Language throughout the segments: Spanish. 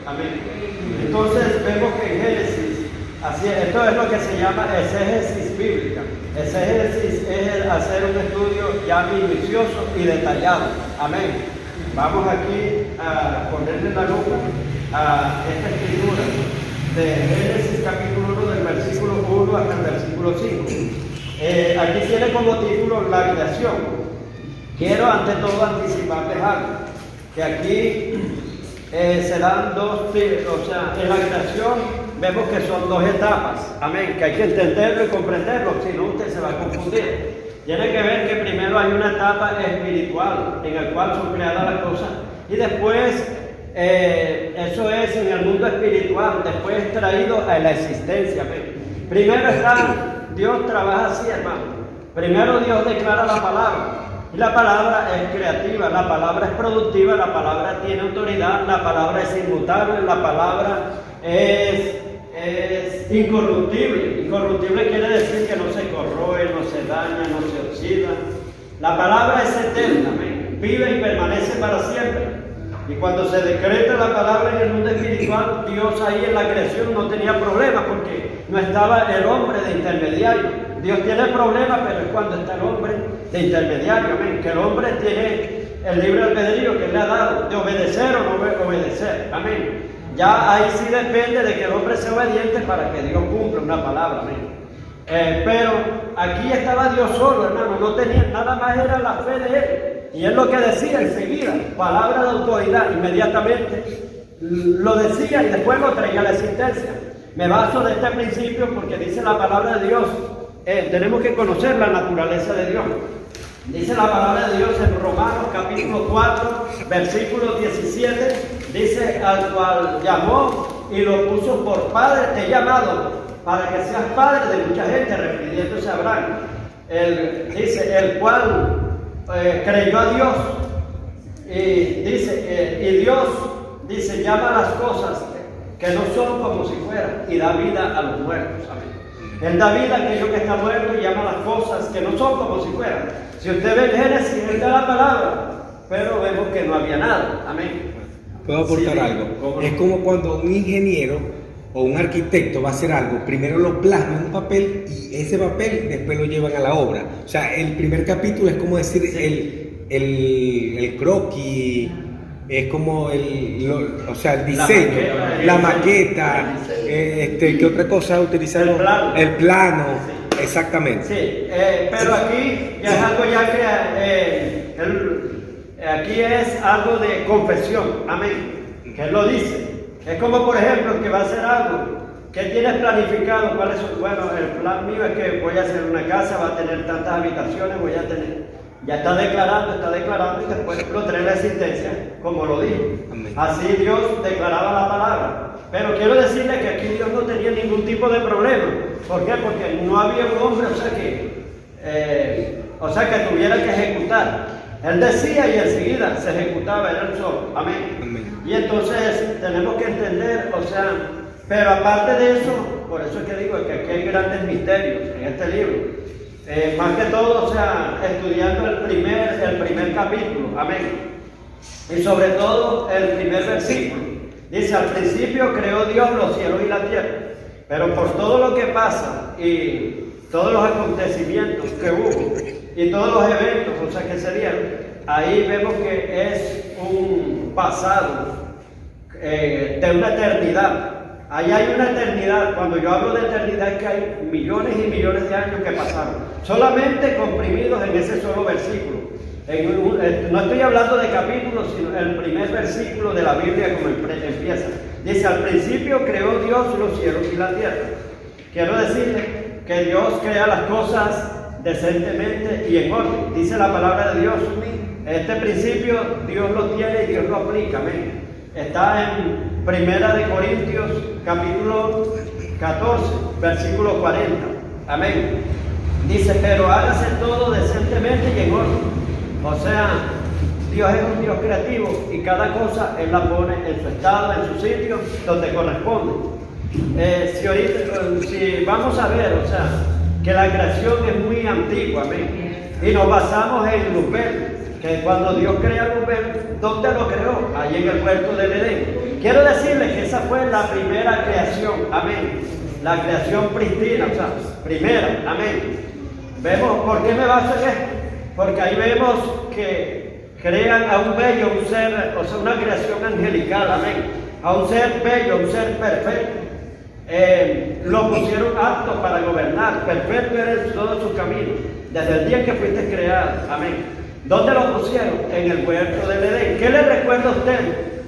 Amén. Entonces vemos que en Génesis, esto es lo que se llama exégesis bíblica. Exégesis es hacer un estudio ya minucioso y detallado. Amén. Vamos aquí a ponerle la lupa a esta escritura de Génesis capítulo 1 del versículo 1 hasta el versículo 5. Aquí tiene como título la creación. Quiero ante todo anticiparles algo, que aquí se dan dos, o sea, en la creación vemos que son dos etapas, amén, que hay que entenderlo y comprenderlo, si no usted se va a confundir. Tiene que ver que primero hay una etapa espiritual en la cual son creadas las cosas y después eso es en el mundo espiritual, después traído a la existencia. Amén. Primero está, Dios trabaja así, hermano. Primero Dios declara la palabra. Y la palabra es creativa, la palabra es productiva, la palabra tiene autoridad, la palabra es inmutable, la palabra es incorruptible. Incorruptible quiere decir que no se corroe, no se daña, no se oxida. La palabra es eterna, amén. Vive y permanece para siempre. Y cuando se decreta la palabra en el mundo espiritual, Dios ahí en la creación no tenía problema porque no estaba el hombre de intermediario. Dios tiene problemas, pero es cuando está el hombre de intermediario, amén. Que el hombre tiene el libre albedrío que le ha dado de obedecer o no obedecer, amén. Ya ahí sí depende de que el hombre sea obediente para que Dios cumpla una palabra, amén. Pero aquí estaba Dios solo, hermano, no tenía nada más, era la fe de él. Y es lo que decía enseguida, palabra de autoridad, inmediatamente lo decía y después lo traía a la existencia. Me baso de este principio porque dice la palabra de Dios. Tenemos que conocer la naturaleza de Dios. Dice la palabra de Dios en Romanos capítulo 4, versículo 17, dice al cual llamó y lo puso por padre, te he llamado para que seas padre de mucha gente, refiriéndose a Abraham. Dice, el cual creyó a Dios y dice, y Dios dice, llama las cosas que no son como si fueran y da vida a los muertos. Amén. Él da vida a aquello que está muerto y llama las cosas que no son como si fueran. Si usted ve en Génesis, él da la palabra, pero vemos que no había nada. Amén. ¿Puedo aportar algo? Es como cuando un ingeniero o un arquitecto va a hacer algo, primero lo plasma en un papel y ese papel después lo llevan a la obra. O sea, el primer capítulo es como decir el croquis, es como el diseño, la maqueta, ¿qué otra cosa utilizaron? El plano, sí. Exactamente. Sí, pero aquí ya es algo ya que aquí es algo de confesión, amén, que él lo dice. Es como por ejemplo que va a hacer algo, ¿qué tienes planificado? ¿Cuál es? Bueno, el plan mío es que voy a hacer una casa, va a tener tantas habitaciones, voy a tener... Ya está declarando y después lo trae la existencia, como lo dijo. Amén. Así Dios declaraba la palabra. Pero quiero decirle que aquí Dios no tenía ningún tipo de problema. ¿Por qué? Porque no había un hombre, o sea que tuviera que ejecutar. Él decía y enseguida se ejecutaba, era el solo. Amén. Amén. Y entonces tenemos que entender, pero aparte de eso, por eso es que digo que aquí hay grandes misterios en este libro. Más que todo, estudiando el primer capítulo, amén. Y sobre todo el primer versículo. Dice, al principio creó Dios los cielos y la tierra. Pero por todo lo que pasa y todos los acontecimientos que hubo y todos los eventos, que se dieron, ahí vemos que es un pasado de una eternidad. Ahí hay una eternidad. Cuando yo hablo de eternidad es que hay millones y millones de años que pasaron, solamente comprimidos en ese solo versículo. No estoy hablando de capítulos, sino el primer versículo de la Biblia como empieza. Dice, al principio creó Dios los cielos y la tierra. Quiero decirle que Dios crea las cosas decentemente y en orden. Dice la palabra de Dios. Este principio Dios lo tiene y Dios lo aplica. Amén. Está en Primera de Corintios, capítulo 14, versículo 40. Amén. Dice, pero hágase todo decentemente y en orden. O sea, Dios es un Dios creativo y cada cosa Él la pone en su estado, en su sitio, donde corresponde. Si vamos a ver, que la creación es muy antigua, amén. Y nos basamos en Luzbel, que cuando Dios crea Luzbel, ¿dónde lo creó? Ahí en el huerto del Edén. quiero decirles que esa fue la primera creación, amén. La creación pristina, o sea, primera, amén. Vemos, ¿por qué me baso en esto? Porque ahí vemos que crean a un bello, un ser, o sea, una creación angelical, amén. A un ser bello, un ser perfecto. Lo pusieron apto para gobernar, perfecto era en todo su camino, desde el día que fuiste creado, amén. ¿Dónde lo pusieron? En el huerto del Edén. ¿Qué le recuerda a usted?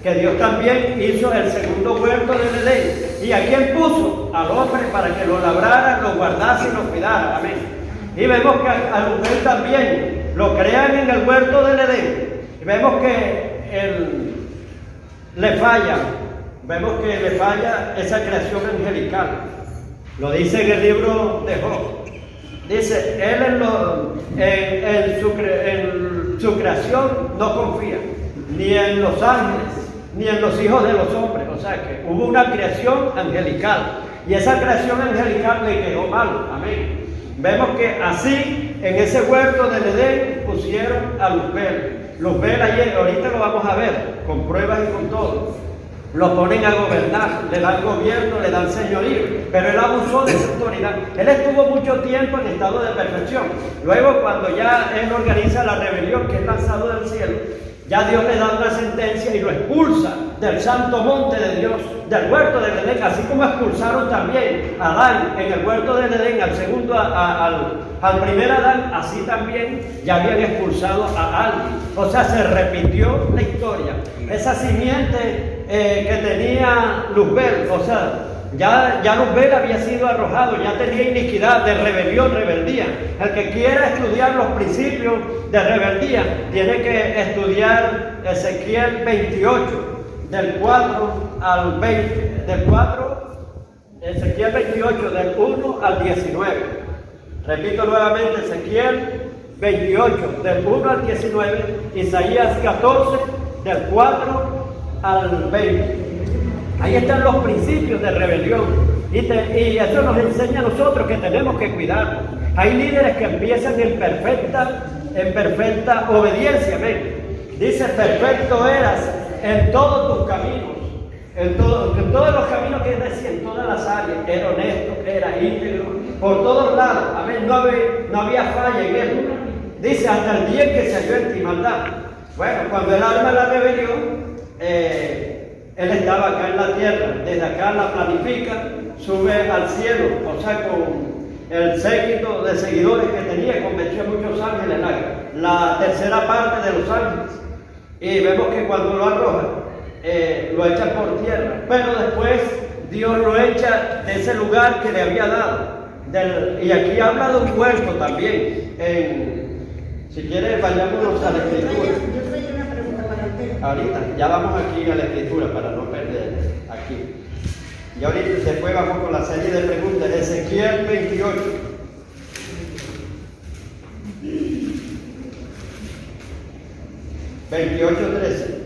Que Dios también hizo el segundo huerto del Edén. ¿Y a quién puso? Al hombre para que lo labrara, lo guardase y lo cuidara, amén. Y vemos que al mujer también lo crean en el huerto del Edén. Y vemos que le falla. Vemos que le falla esa creación angelical. Lo dice en el libro de Job. Dice, él en su creación no confía, ni en los ángeles, ni en los hijos de los hombres. O sea que hubo una creación angelical. Y esa creación angelical le quedó mal. Amén. Vemos que así, en ese huerto del Edén, pusieron a Luzbel. Luzbel ayer, ahorita lo vamos a ver, con pruebas y con todo. Lo ponen a gobernar, le dan gobierno, le dan señorío, pero él abusó de su autoridad. Él estuvo mucho tiempo en estado de perfección. Luego, cuando ya él organiza la rebelión, que es lanzado del cielo, ya Dios le da una sentencia y lo expulsa del santo monte de Dios, del huerto del Edén, así como expulsaron también a Adán en el huerto del Edén, al segundo, al primer Adán, así también ya habían expulsado a alguien. O sea, se repitió la historia. Esa simiente que tenía Luzbel, o sea, ya Luzbel había sido arrojado, ya tenía iniquidad de rebelión, rebeldía. El que quiera estudiar los principios de rebeldía tiene que estudiar Ezequiel 28, del 4 al 20, Ezequiel 28, del 1 al 19. Repito nuevamente, Ezequiel 28, del 1 al 19, Isaías 14, del 4 al 20. Ahí están los principios de rebelión. Y eso nos enseña a nosotros que tenemos que cuidarnos. Hay líderes que empiezan en perfecta obediencia. ¿Ven? Dice, perfecto eras en todos tus caminos. En todos los caminos, que decía, en todas las áreas. Era honesto, era íntegro, por todos lados. Amén. No había falla en él. Dice, hasta el día en que se halló en ti maldad. Bueno, cuando él arma la rebelión, él estaba acá en la tierra, desde acá la planifica, sube al cielo, o sea, con el séquito de seguidores que tenía, convenció a muchos ángeles, la tercera parte de los ángeles, y vemos que cuando lo arroja, lo echa por tierra, pero después Dios lo echa de ese lugar que le había dado, y aquí habla de un huerto también, si quieres vayámonos a la escritura. Ahorita, ya vamos aquí a la escritura para no perder aquí. Y ahorita después vamos con la serie de preguntas. Ezequiel 28. (28:13).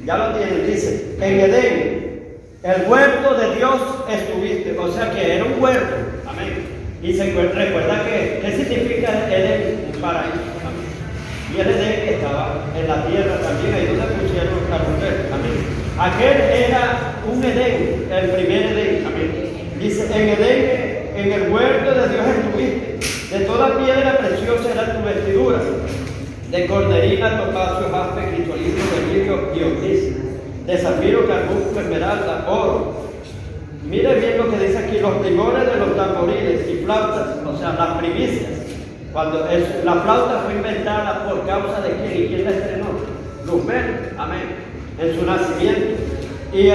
Ya lo tienen, dice, en Edén, el huerto de Dios estuviste. O sea que era un huerto. Amén. Y se recuerda que, ¿qué significa Edén? Un paraíso. Y el Edén estaba en la tierra también, ahí donde pusieron los carboneros. Amén. Aquel era un Edén, el primer Edén. Amén. Dice, en Edén, en el huerto de Dios estuviste. De toda piedra preciosa era tu vestidura. De corderina, topacio, jaspe, crisólito, berilio y onice. De zafiro, carbunclo, esmeralda, oro. Miren bien lo que dice aquí, los primores de los tamboriles y flautas, o sea, las primicias. Cuando la flauta fue inventada por causa de quién, y quién la estrenó, Luzbel, amén, en su nacimiento. Y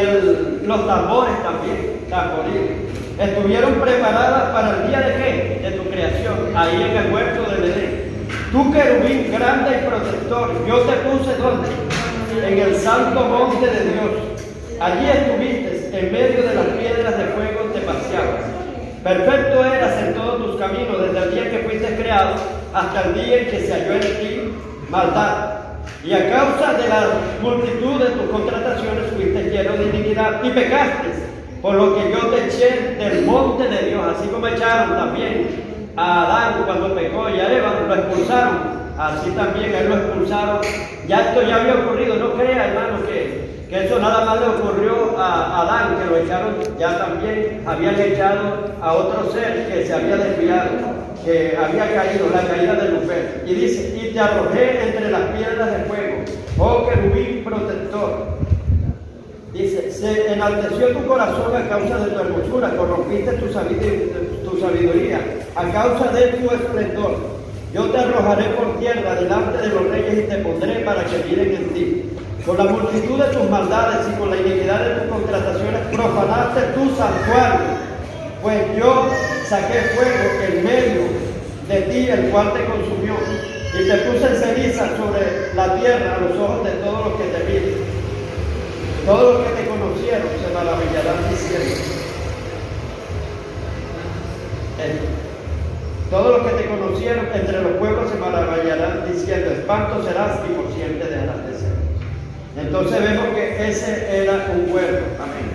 los tambores también, tamboriles, estuvieron preparadas para el día de qué, de tu creación, ahí en el huerto del Edén. Tú, querubín grande y protector, yo te puse ¿dónde? En el santo monte de Dios. Allí estuviste, en medio de las piedras de fuego te paseabas. Perfecto eras en todos tus caminos, desde el día que fuiste creado hasta el día en que se halló en ti maldad. Y a causa de la multitud de tus contrataciones fuiste lleno de iniquidad y pecaste, por lo que yo te eché del monte de Dios, así como echaron también a Adán cuando pecó y a Eva, lo expulsaron así también él lo expulsaron. Ya esto ya había ocurrido, no crea, hermano, que eso nada más le ocurrió a Adán, que lo echaron, ya también habían echado a otro ser que se había desviado, que había caído, la caída de Lucifer. Y dice, y te arrojé entre las piedras de fuego, oh querubín protector. Dice, se enalteció tu corazón a causa de tu hermosura, corrompiste tu sabiduría, a causa de tu esplendor. Yo te arrojaré por tierra delante de los reyes y te pondré para que miren en ti. Con la multitud de tus maldades y con la iniquidad de tus contrataciones profanaste tu santuario, pues yo saqué fuego en medio de ti, el cual te consumió, y te puse en ceniza sobre la tierra a los ojos de todos los que te miran. Todos los que te conocieron se maravillarán diciendo. Todos los que te conocieron entre los pueblos se maravillarán diciendo, espanto serás y por siempre dejarás de ser. Entonces vemos que ese era un huerto. Amén.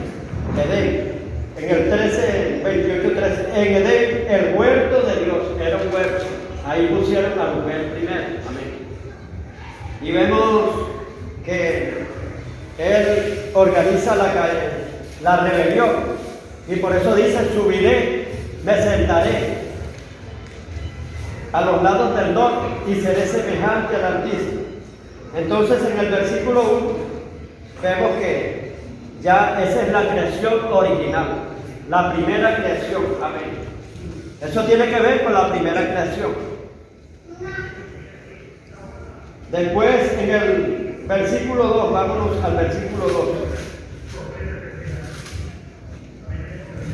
Edén. En el 13, 28, 13. En Edén, el huerto de Dios era un huerto. Ahí pusieron a mujer primero. Amén. Y vemos que él organiza la rebelión. Y por eso dice, subiré, me sentaré a los lados del norte y seré semejante al Altísimo. Entonces en el versículo 1 vemos que ya esa es la creación original, la primera creación. Amén. Eso tiene que ver con la primera creación. Después en el versículo 2, vámonos al versículo 2.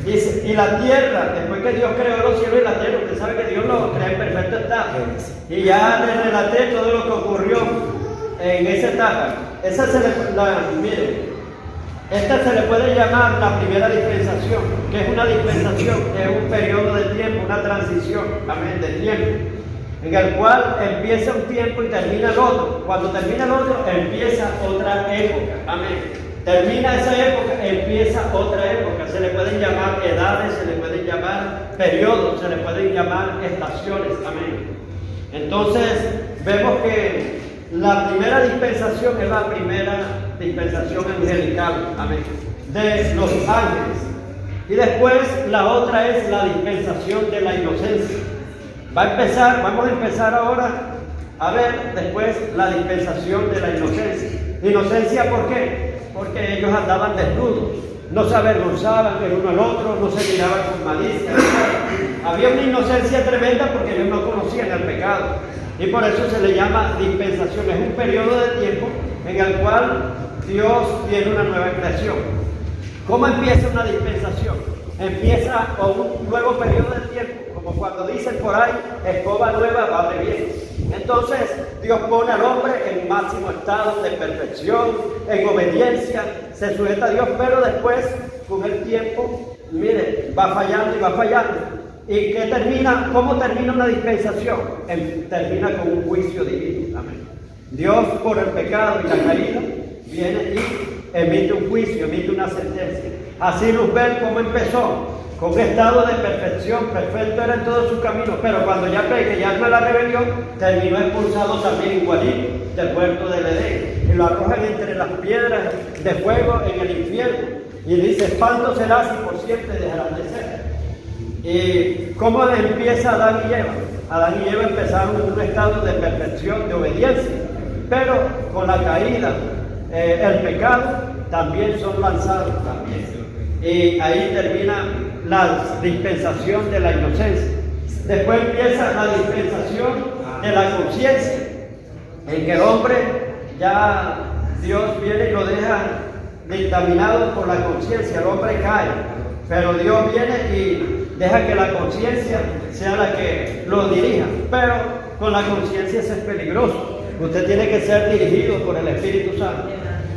Dice, y la tierra, después que Dios creó los cielos y la tierra, usted sabe que Dios lo crea en perfecto estado. Y ya le relaté todo lo que ocurrió en esa etapa. Esta se le puede llamar la primera dispensación, que es una dispensación, es un periodo de tiempo, una transición, amén, de tiempo, en el cual empieza un tiempo y termina el otro. Cuando termina el otro, empieza otra época, amén. Termina esa época, empieza otra época. Se le pueden llamar edades, se le pueden llamar periodos, se le pueden llamar estaciones, amén. Entonces, vemos que la primera dispensación es la primera dispensación angelical, amén, de los ángeles. Y después la otra es la dispensación de la inocencia. Vamos a empezar ahora a ver después la dispensación de la inocencia. ¿Inocencia por qué? Porque ellos andaban desnudos, no se avergonzaban el uno al otro, no se miraban con malicia. Había una inocencia tremenda porque ellos no conocían el pecado. Y por eso se le llama dispensación. Es un periodo de tiempo en el cual Dios tiene una nueva creación. ¿Cómo empieza una dispensación? Empieza con un nuevo periodo de tiempo, como cuando dicen por ahí, escoba nueva vale bien. Entonces Dios pone al hombre en máximo estado de perfección, en obediencia, se sujeta a Dios, pero después, con el tiempo, mire, va fallando y va fallando. ¿Y qué termina? ¿Cómo termina una dispensación? Termina con un juicio divino. Amén. Dios, por el pecado y la caída, viene y emite un juicio, emite una sentencia. Así Luzbel, ¿cómo empezó? Con un estado de perfección, perfecto era en todos sus caminos, pero cuando ya peca y arma la rebelión, terminó expulsado también igualito del huerto del Edén. Y lo arrojan entre las piedras de fuego en el infierno. Y dice, espanto serás y por siempre dejarás de ser. ¿Y cómo empieza Adán y Eva? Adán y Eva empezaron en un estado de perfección, de obediencia, pero con la caída, el pecado, también son lanzados también. Y ahí termina la dispensación de la inocencia. Después empieza la dispensación de la conciencia, en que el hombre ya Dios viene y lo deja dictaminado por la conciencia. El hombre cae, pero Dios viene y deja que la conciencia sea la que lo dirija. Pero con la conciencia eso es peligroso. Usted tiene que ser dirigido por el Espíritu Santo.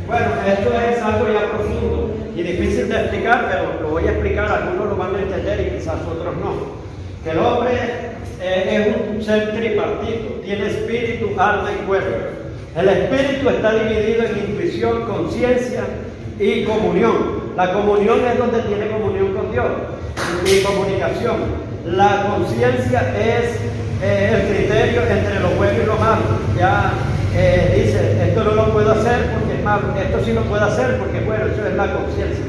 Bueno, esto es algo ya profundo y difícil de explicar, pero lo voy a explicar, algunos lo van a entender y quizás otros no. Que el hombre es un ser tripartito, tiene espíritu, alma y cuerpo. El espíritu está dividido en intuición, conciencia y comunión. La comunión es donde tiene comunión con Dios y comunicación. la conciencia es el criterio entre lo bueno y lo malo. Ya dice, esto no lo puedo hacer porque es malo, esto sí lo puedo hacer porque es bueno, eso es la conciencia.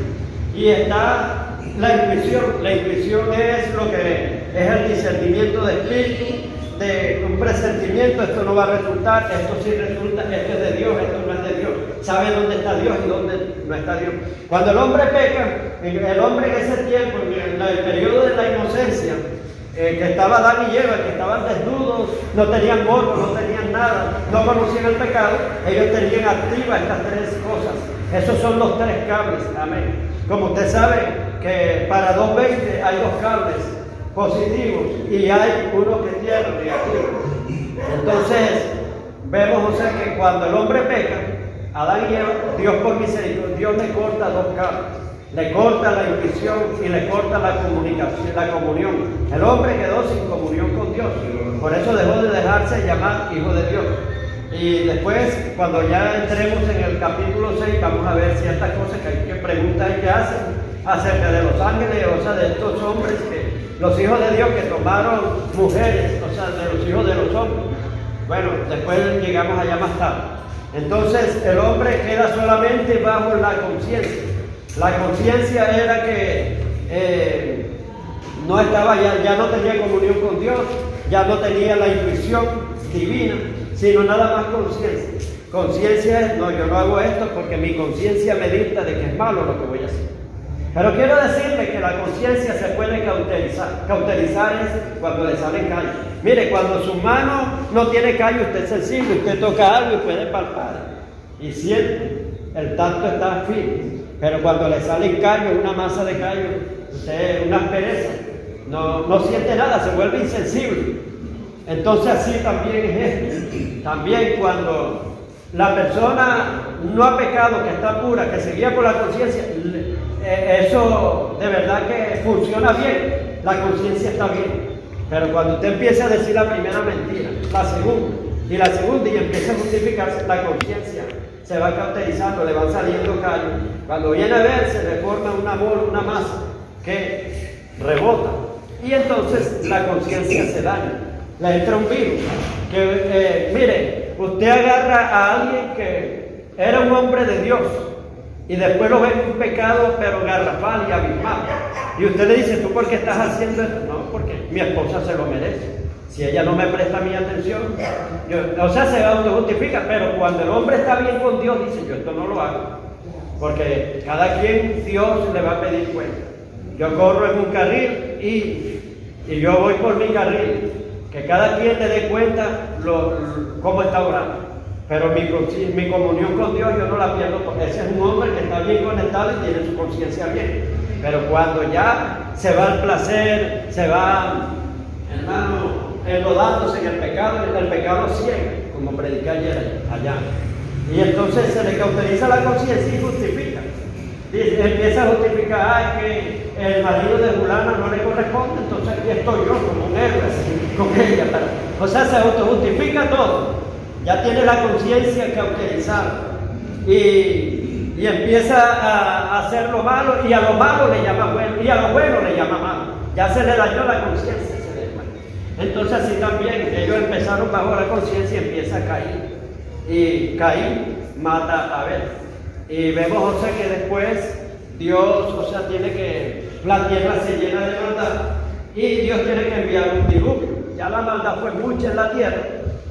Y está la intuición es lo que es el discernimiento de espíritu, de un presentimiento, esto no va a resultar, esto sí resulta, esto es de Dios, esto no es de Dios. Sabe dónde está Dios y dónde no está Dios. Cuando el hombre peca, el hombre en ese tiempo, en el periodo de la inocencia, que estaba Adán y Eva, que estaban desnudos, no tenían morbo, no tenían nada, no conocían el pecado, ellos tenían activas estas tres cosas. Esos son los tres cables, amén. Como usted sabe que para 220 hay dos cables positivos y hay uno que tiene negativo. Entonces, vemos, o sea, que cuando el hombre peca, Adán y Eva, Dios por misericordia, Dios le corta dos cables. Le corta la intuición y le corta la comunicación, la comunión. El hombre quedó sin comunión con Dios. Por eso dejó de dejarse llamar hijo de Dios. Y después, cuando ya entremos en el capítulo 6, vamos a ver ciertas cosas que preguntas y que hacen acerca de los ángeles, o sea, de estos hombres, los hijos de Dios que tomaron mujeres, o sea, de los hijos de los hombres. Bueno, después llegamos allá más tarde. Entonces, el hombre queda solamente bajo la conciencia. La conciencia era que no estaba, ya no tenía comunión con Dios, ya no tenía la intuición divina, sino nada más conciencia. Conciencia es, no, yo no hago esto porque mi conciencia me dicta de que es malo lo que voy a hacer. Pero quiero decirle que la conciencia se puede cauterizar. Cauterizar es cuando le salen callos. Mire, cuando su mano no tiene callo, usted es sensible, usted toca algo y puede palpar. Y siente, el tacto está firme. Pero cuando le salen callos, una masa de callos, usted, una aspereza, no siente nada, se vuelve insensible. Entonces así también es esto. También cuando la persona no ha pecado, que está pura, que se guía por la conciencia, eso de verdad que funciona bien, la conciencia está bien. Pero cuando usted empieza a decir la primera mentira, la segunda y empieza a justificarse, la conciencia se va cauterizando, le van saliendo callos. Cuando viene a ver, se le forma una bola, una masa que rebota. Y entonces la conciencia se daña. Le entra un virus. Mire, usted agarra a alguien que era un hombre de Dios y después lo ve en un pecado, pero garrafal y abismal. Y usted le dice, ¿tú por qué estás haciendo esto? No, porque mi esposa se lo merece. Si ella no me presta mi atención, o sea, se autojustifica, pero cuando el hombre está bien con Dios, dice, yo esto no lo hago. Porque cada quien Dios le va a pedir cuenta. Yo corro en un carril y yo voy por mi carril. Que cada quien le dé cuenta cómo está orando. Pero mi comunión con Dios yo no la pierdo, porque ese es un hombre que está bien conectado y tiene su conciencia bien. Pero cuando ya se va al placer, se va, hermano, enlodándose en el pecado ciega, como prediqué ayer allá. Y entonces se le cauteriza la conciencia y justifica. Empieza a justificar que el marido de fulana no le corresponde, entonces aquí estoy yo como un héroe con ella. O sea, se autojustifica todo. Ya tiene la conciencia cauterizada. Y empieza a hacer lo malo, y a lo malo le llama bueno, y a lo bueno le llama malo. Ya se le dañó la conciencia. Entonces así también ellos empezaron bajo la conciencia y empieza a caer. Y Caín mata a Abel. Y vemos, o sea, que después Dios, o sea, la tierra se llena de maldad y Dios tiene que enviar un diluvio. Ya la maldad fue mucha en la tierra,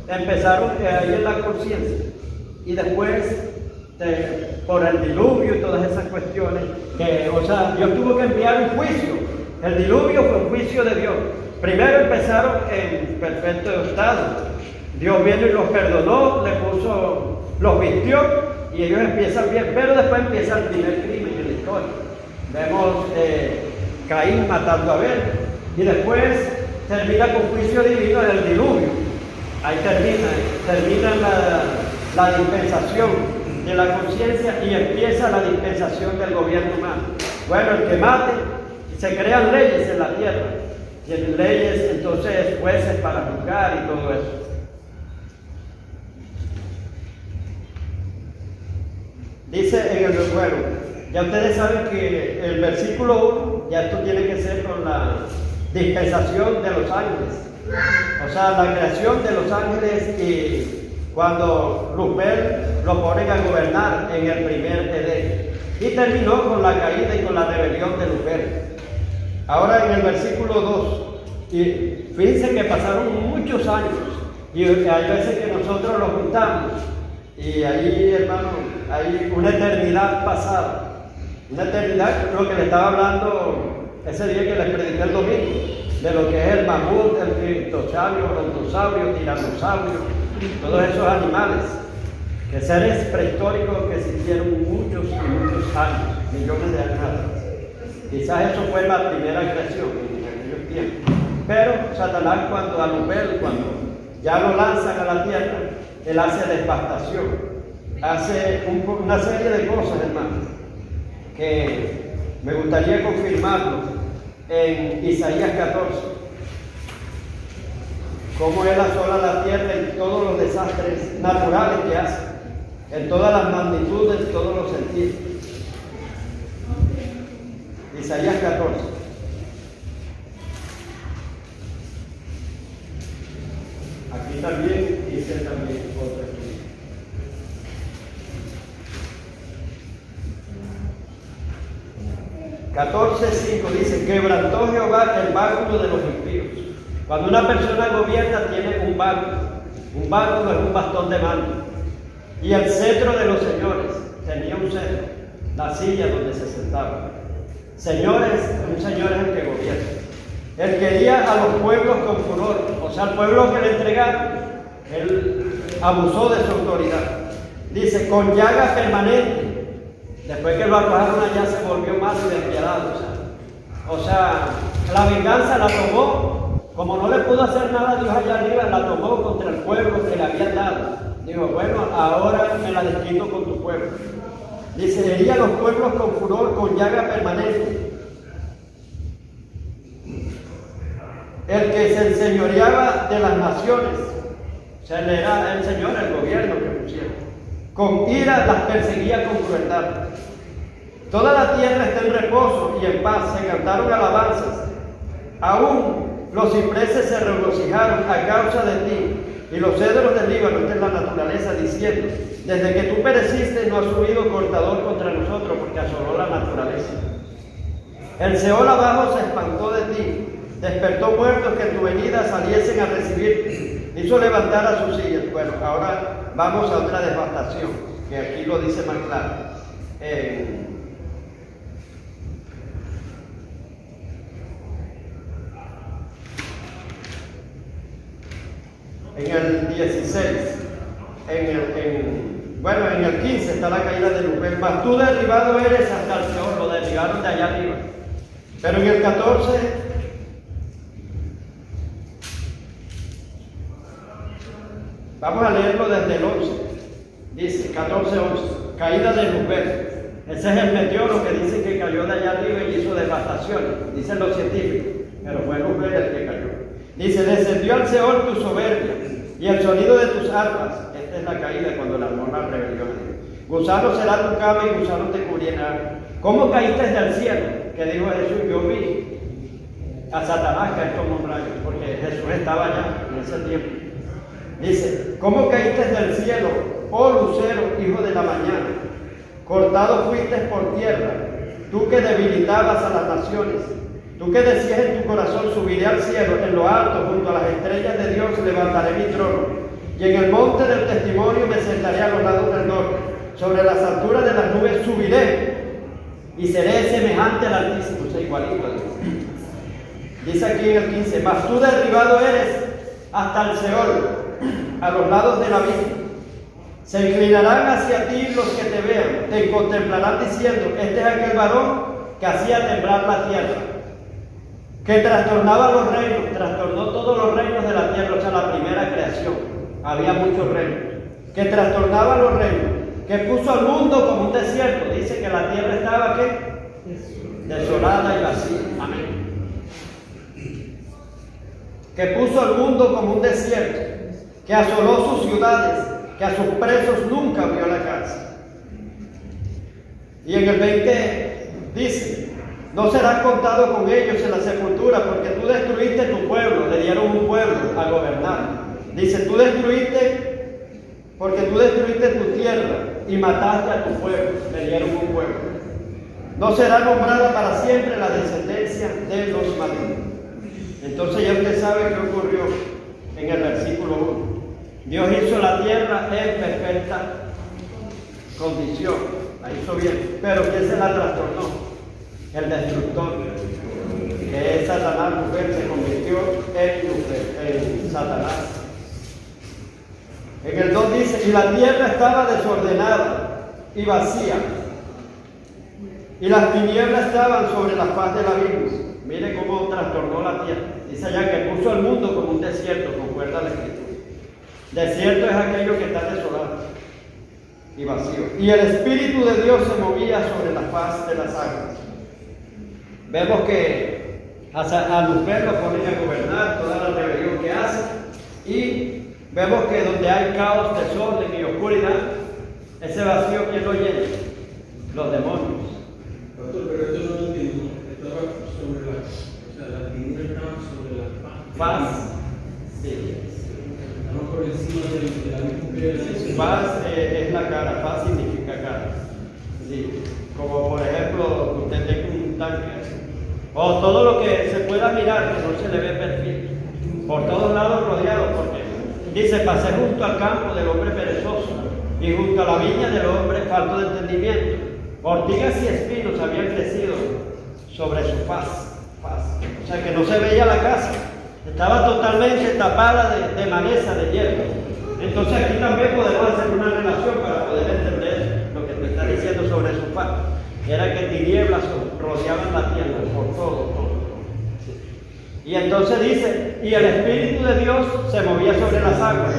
empezaron ahí en la conciencia. Y después, por el diluvio y todas esas cuestiones, o sea, Dios tuvo que enviar un juicio. El diluvio fue un juicio de Dios. Primero empezaron en perfecto estado. Dios vino y los perdonó, los vistió y ellos empiezan bien, pero después empieza el primer crimen en la historia. Vemos Caín matando a Abel y después termina con juicio divino en el diluvio. Ahí termina la dispensación de la conciencia y empieza la dispensación del gobierno humano. Bueno, el que mate, se crean leyes en la tierra. Tienen leyes, entonces jueces para juzgar y todo eso. Dice en el bueno, ya ustedes saben que el versículo 1, ya esto tiene que ser con dispensación de los ángeles. O sea, la creación de los ángeles y cuando Lucifer lo ponen a gobernar en el primer Edén. Y terminó con la caída y con la rebelión de Lucifer. Ahora en el versículo 2, y fíjense que pasaron muchos años y hay veces que nosotros lo juntamos y ahí, hermano, hay una eternidad pasada, una eternidad, lo que le estaba hablando ese día que les prediqué el domingo, de lo que es el mamut, el criptosaurio, el brontosaurio, tiranosaurio, todos esos animales, que seres prehistóricos que existieron muchos y muchos años, millones de años atrás. Quizás eso fue la primera creación en aquellos tiempos. Pero Satanás cuando a Lucifer, cuando ya lo lanzan a la tierra, él hace devastación, hace una serie de cosas, hermano, que me gustaría confirmarlo en Isaías 14. Cómo él asola la tierra en todos los desastres naturales que hace, en todas las magnitudes, en todos los sentidos. Isaías 14. Aquí también dice también otra cosa. 14:5 dice, quebrantó Jehová el báculo de los impíos. Cuando una persona gobierna tiene un báculo. Un báculo es un bastón de mando. Y el cetro de los señores, tenía un cetro, la silla donde se sentaba. Señores, un señor es el que gobierna. Él quería a los pueblos con furor, o sea, al pueblo que le entregaron, él abusó de su autoridad. Dice, con llaga permanente. Después que lo arrojaron allá se volvió más despiadado. O sea, la venganza la tomó, como no le pudo hacer nada a Dios allá arriba, la tomó contra el pueblo que le habían dado. Dijo, bueno, ahora me la desquito con tu pueblo. Dice, hería a los pueblos con furor, con llaga permanente. El que se enseñoreaba de las naciones, o sea, él era el Señor, el gobierno que pusieron. Con ira las perseguía con crueldad. Toda la tierra está en reposo y en paz, se cantaron alabanzas. Aún los cipreses se regocijaron a causa de ti, y los cedros del Líbano, esta es la naturaleza, diciendo, desde que tú pereciste no ha subido cortador contra nosotros, porque asoló la naturaleza. El Seol abajo se espantó de ti, despertó muertos que en tu venida saliesen a recibirte, hizo levantar a sus sillas. Bueno, ahora vamos a otra devastación, que aquí lo dice más claro. En el 16, en el 15 está la caída de Lucifer. Mas tú derribado eres hasta el Seol, lo derribaron de allá arriba. Pero en el 14, vamos a leerlo desde el 11. Dice 14:11, caída de Lucifer. Ese es el meteoro que dice que cayó de allá arriba y hizo devastación, dicen los científicos, pero fue Lucifer el que cayó. Dice, descendió al Seol tu soberbia y el sonido de tus arpas. Esta es la caída cuando la norma rebelión. Gusano será tu cama y gusano te cubrirá. ¿Cómo caíste del cielo? Que dijo Jesús, yo vi a Satanás caer como un rayo, porque Jesús estaba allá en ese tiempo. Dice, ¿cómo caíste del cielo, oh lucero, hijo de la mañana? Cortado fuiste por tierra, tú que debilitabas a las naciones. Tú que decías en tu corazón, subiré al cielo, en lo alto, junto a las estrellas de Dios, levantaré mi trono. Y en el monte del testimonio me sentaré a los lados del norte. Sobre las alturas de las nubes subiré y seré semejante al Altísimo, o sea, igualito a Dios. Dice aquí en el 15, mas tú derribado eres hasta el Seol, a los lados del abismo. Se inclinarán hacia ti los que te vean, te contemplarán diciendo, este es aquel varón que hacía temblar la tierra, que trastornaba los reinos, trastornó todos los reinos de la tierra, o sea, la primera creación, había muchos reinos, que trastornaba los reinos, que puso al mundo como un desierto, dice que la tierra estaba, ¿qué? Desolada y vacía, amén. Que puso al mundo como un desierto, que asoló sus ciudades, que a sus presos nunca abrió la cárcel. Y en el 20 dice, No serás contado con ellos en la sepultura, porque tú destruiste tu pueblo, le dieron un pueblo a gobernar. Dice, porque tú destruiste tu tierra y mataste a tu pueblo, le dieron un pueblo. No será nombrada para siempre la descendencia de los malignos. Entonces ya usted sabe qué ocurrió en el versículo 1. Dios hizo la tierra en perfecta condición, la hizo bien, pero ¿quién se la trastornó? El destructor, que es Satanás. Mujer se convirtió en Satanás. En el 2 dice, y la tierra estaba desordenada y vacía, y las tinieblas estaban sobre la faz del abismo. Mire cómo trastornó la tierra. Dice allá que puso el mundo como un desierto, concuerda la Escritura. Desierto es aquello que está desolado y vacío. Y el Espíritu de Dios se movía sobre la faz de las aguas. Vemos que a Lucifer lo ponen a gobernar, toda la rebelión que hace, y vemos que donde hay caos, desorden y oscuridad, ese vacío, ¿quién lo llena? Los demonios. Pastor, pero esto no lo entiendo. Estaba sobre las tinieblas estaban sobre la Faz, sí. Estaban por encima de la misma. Faz es la cara, faz significa cara. Sí. Como por ejemplo, usted tiene un tanque, o todo lo que se pueda mirar, que no se le ve perfil, por todos lados rodeado, porque dice, pasé junto al campo del hombre perezoso, y junto a la viña del hombre falto de entendimiento. Ortigas y espinos habían crecido sobre su faz. O sea que no se veía la casa, estaba totalmente tapada de maleza, de hierba. Entonces aquí también podemos hacer una relación para poder entender lo que te está diciendo sobre su faz. Era que tinieblas rodeaban la tierra por todo. Y entonces dice, y el Espíritu de Dios se movía sobre las aguas.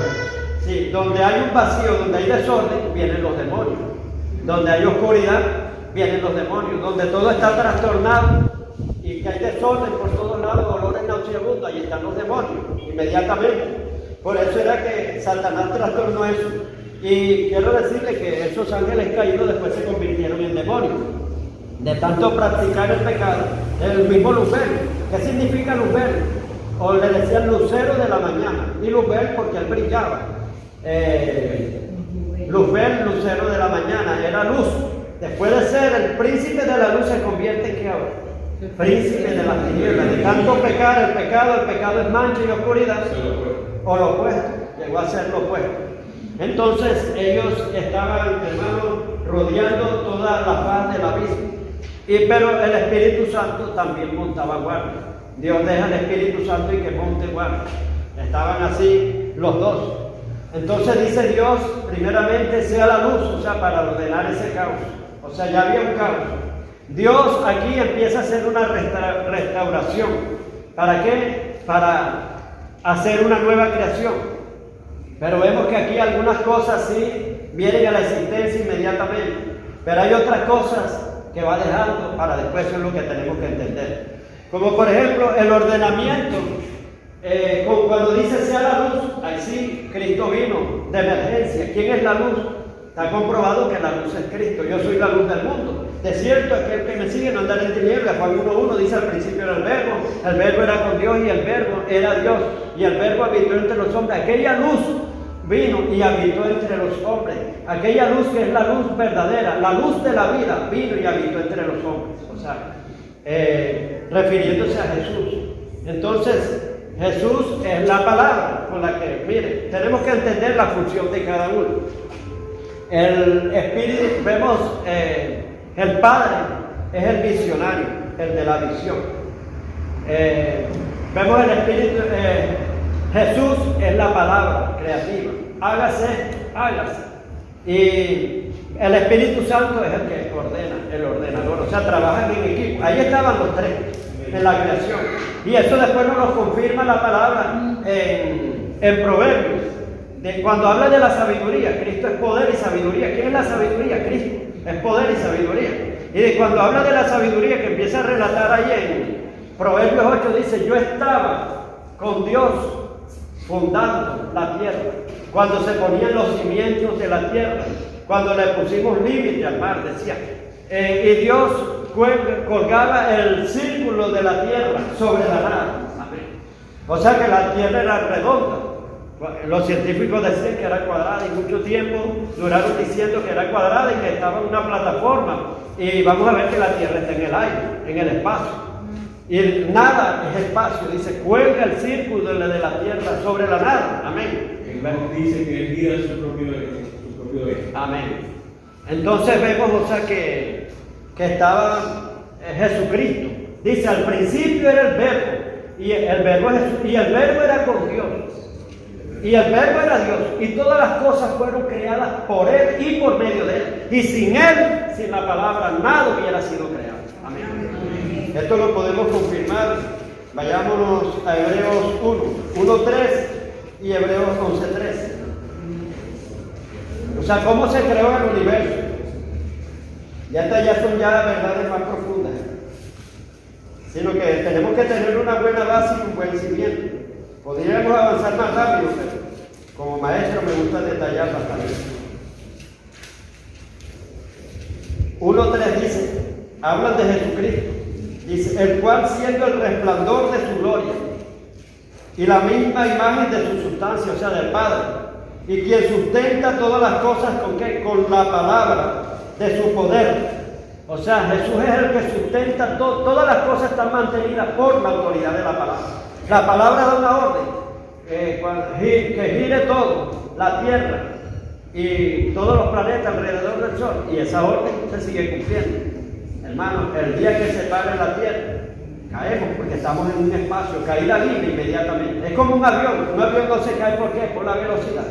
Sí, donde hay un vacío, donde hay desorden, vienen los demonios. Donde hay oscuridad, vienen los demonios. Donde todo está trastornado y que hay desorden por todos lados, dolores nauseabundos, ahí están los demonios, inmediatamente. Por eso era que Satanás trastornó eso. Y quiero decirle que esos ángeles caídos después se convirtieron en demonios. De tanto practicar el pecado, el mismo Lucifer. ¿Qué significa Lucifer? O le decían lucero de la mañana. Y Lucifer porque él brillaba. Lucifer, lucero de la mañana, era luz. Después de ser el príncipe de la luz, se convierte en ¿qué ahora? Príncipe de las tinieblas. De tanto pecar, el pecado es mancha y oscuridad. O lo opuesto, llegó a ser lo opuesto. Entonces ellos estaban, hermanos, rodeando toda la faz del abismo. Pero el Espíritu Santo también montaba guardia. Dios deja al Espíritu Santo y que monte guardia. Estaban así los dos. Entonces dice Dios, primeramente sea la luz, o sea, para ordenar ese caos. O sea, ya había un caos. Dios aquí empieza a hacer una restauración. ¿Para qué? Para hacer una nueva creación. Pero vemos que aquí algunas cosas sí vienen a la existencia inmediatamente. Pero hay otras cosas que va dejando para después, eso es lo que tenemos que entender. Como por ejemplo el ordenamiento, cuando dice sea la luz, ahí sí Cristo vino de emergencia. ¿Quién es la luz? Está comprobado que la luz es Cristo. Yo soy la luz del mundo. De cierto, aquel que me sigue no andará en tinieblas. Juan 1:1 dice al principio era el verbo era con Dios y el verbo era Dios. Y el verbo habitó entre los hombres. Aquella luz vino y habitó entre los hombres. Aquella luz que es la luz verdadera, la luz de la vida, vino y habitó entre los hombres. O sea, refiriéndose a Jesús. Entonces, Jesús es la palabra con la que, mire, tenemos que entender la función de cada uno. El Espíritu, vemos, el Padre es el visionario, el de la visión. Vemos el Espíritu, Jesús es la palabra creativa. Hágase. Y el Espíritu Santo es el que ordena, el ordenador. O sea, trabajan en equipo. Ahí estaban los tres en la creación. Y eso después nos lo confirma la palabra en Proverbios. Cuando habla de la sabiduría, Cristo es poder y sabiduría. ¿Quién es la sabiduría? Cristo. Es poder y sabiduría. Y cuando habla de la sabiduría, que empieza a relatar ahí en Proverbios 8, dice, yo estaba con Dios fundando la tierra. Cuando se ponían los cimientos de la tierra, cuando le pusimos límite al mar, decía, y Dios colgaba el círculo de la tierra sobre la nada. Amén. O sea que la tierra era redonda. Los científicos decían que era cuadrada y mucho tiempo duraron diciendo que era cuadrada y que estaba en una plataforma. Y vamos a ver que la tierra está en el aire, en el espacio. Y el nada es espacio. Dice, cuelga el círculo de la tierra sobre la nada. Amén. Dice que él guía su propio eje. Amén. Entonces vemos, o sea, que estaba Jesucristo. Dice, al principio era el verbo, y el verbo es Jesús, y el verbo era con Dios. Y el verbo era Dios, y todas las cosas fueron creadas por Él y por medio de Él. Y sin Él, sin la palabra, nada hubiera sido creado. Amén. Esto lo podemos confirmar. Vayámonos a Hebreos 1:3 y Hebreos 11:3. O sea, ¿cómo se creó el universo? Y estas ya son verdades más profundas. Sino que tenemos que tener una buena base y un buen cimiento. Podríamos avanzar más rápido, pero como maestro me gusta detallar bastante. 1:3 dice, hablan de Jesucristo. Dice, el cual siendo el resplandor de su gloria y la misma imagen de su sustancia, o sea, del Padre, y quien sustenta todas las cosas ¿con qué? Con la palabra de su poder. O sea, Jesús es el que sustenta todas las cosas están mantenidas por la autoridad de la palabra. La palabra da una orden, que gire todo, la tierra y todos los planetas alrededor del sol, y esa orden se sigue cumpliendo. Hermano, el día que se pare la tierra, caemos porque estamos en un espacio, caída libre inmediatamente. Es como un avión no se cae, ¿por qué? Por la velocidad.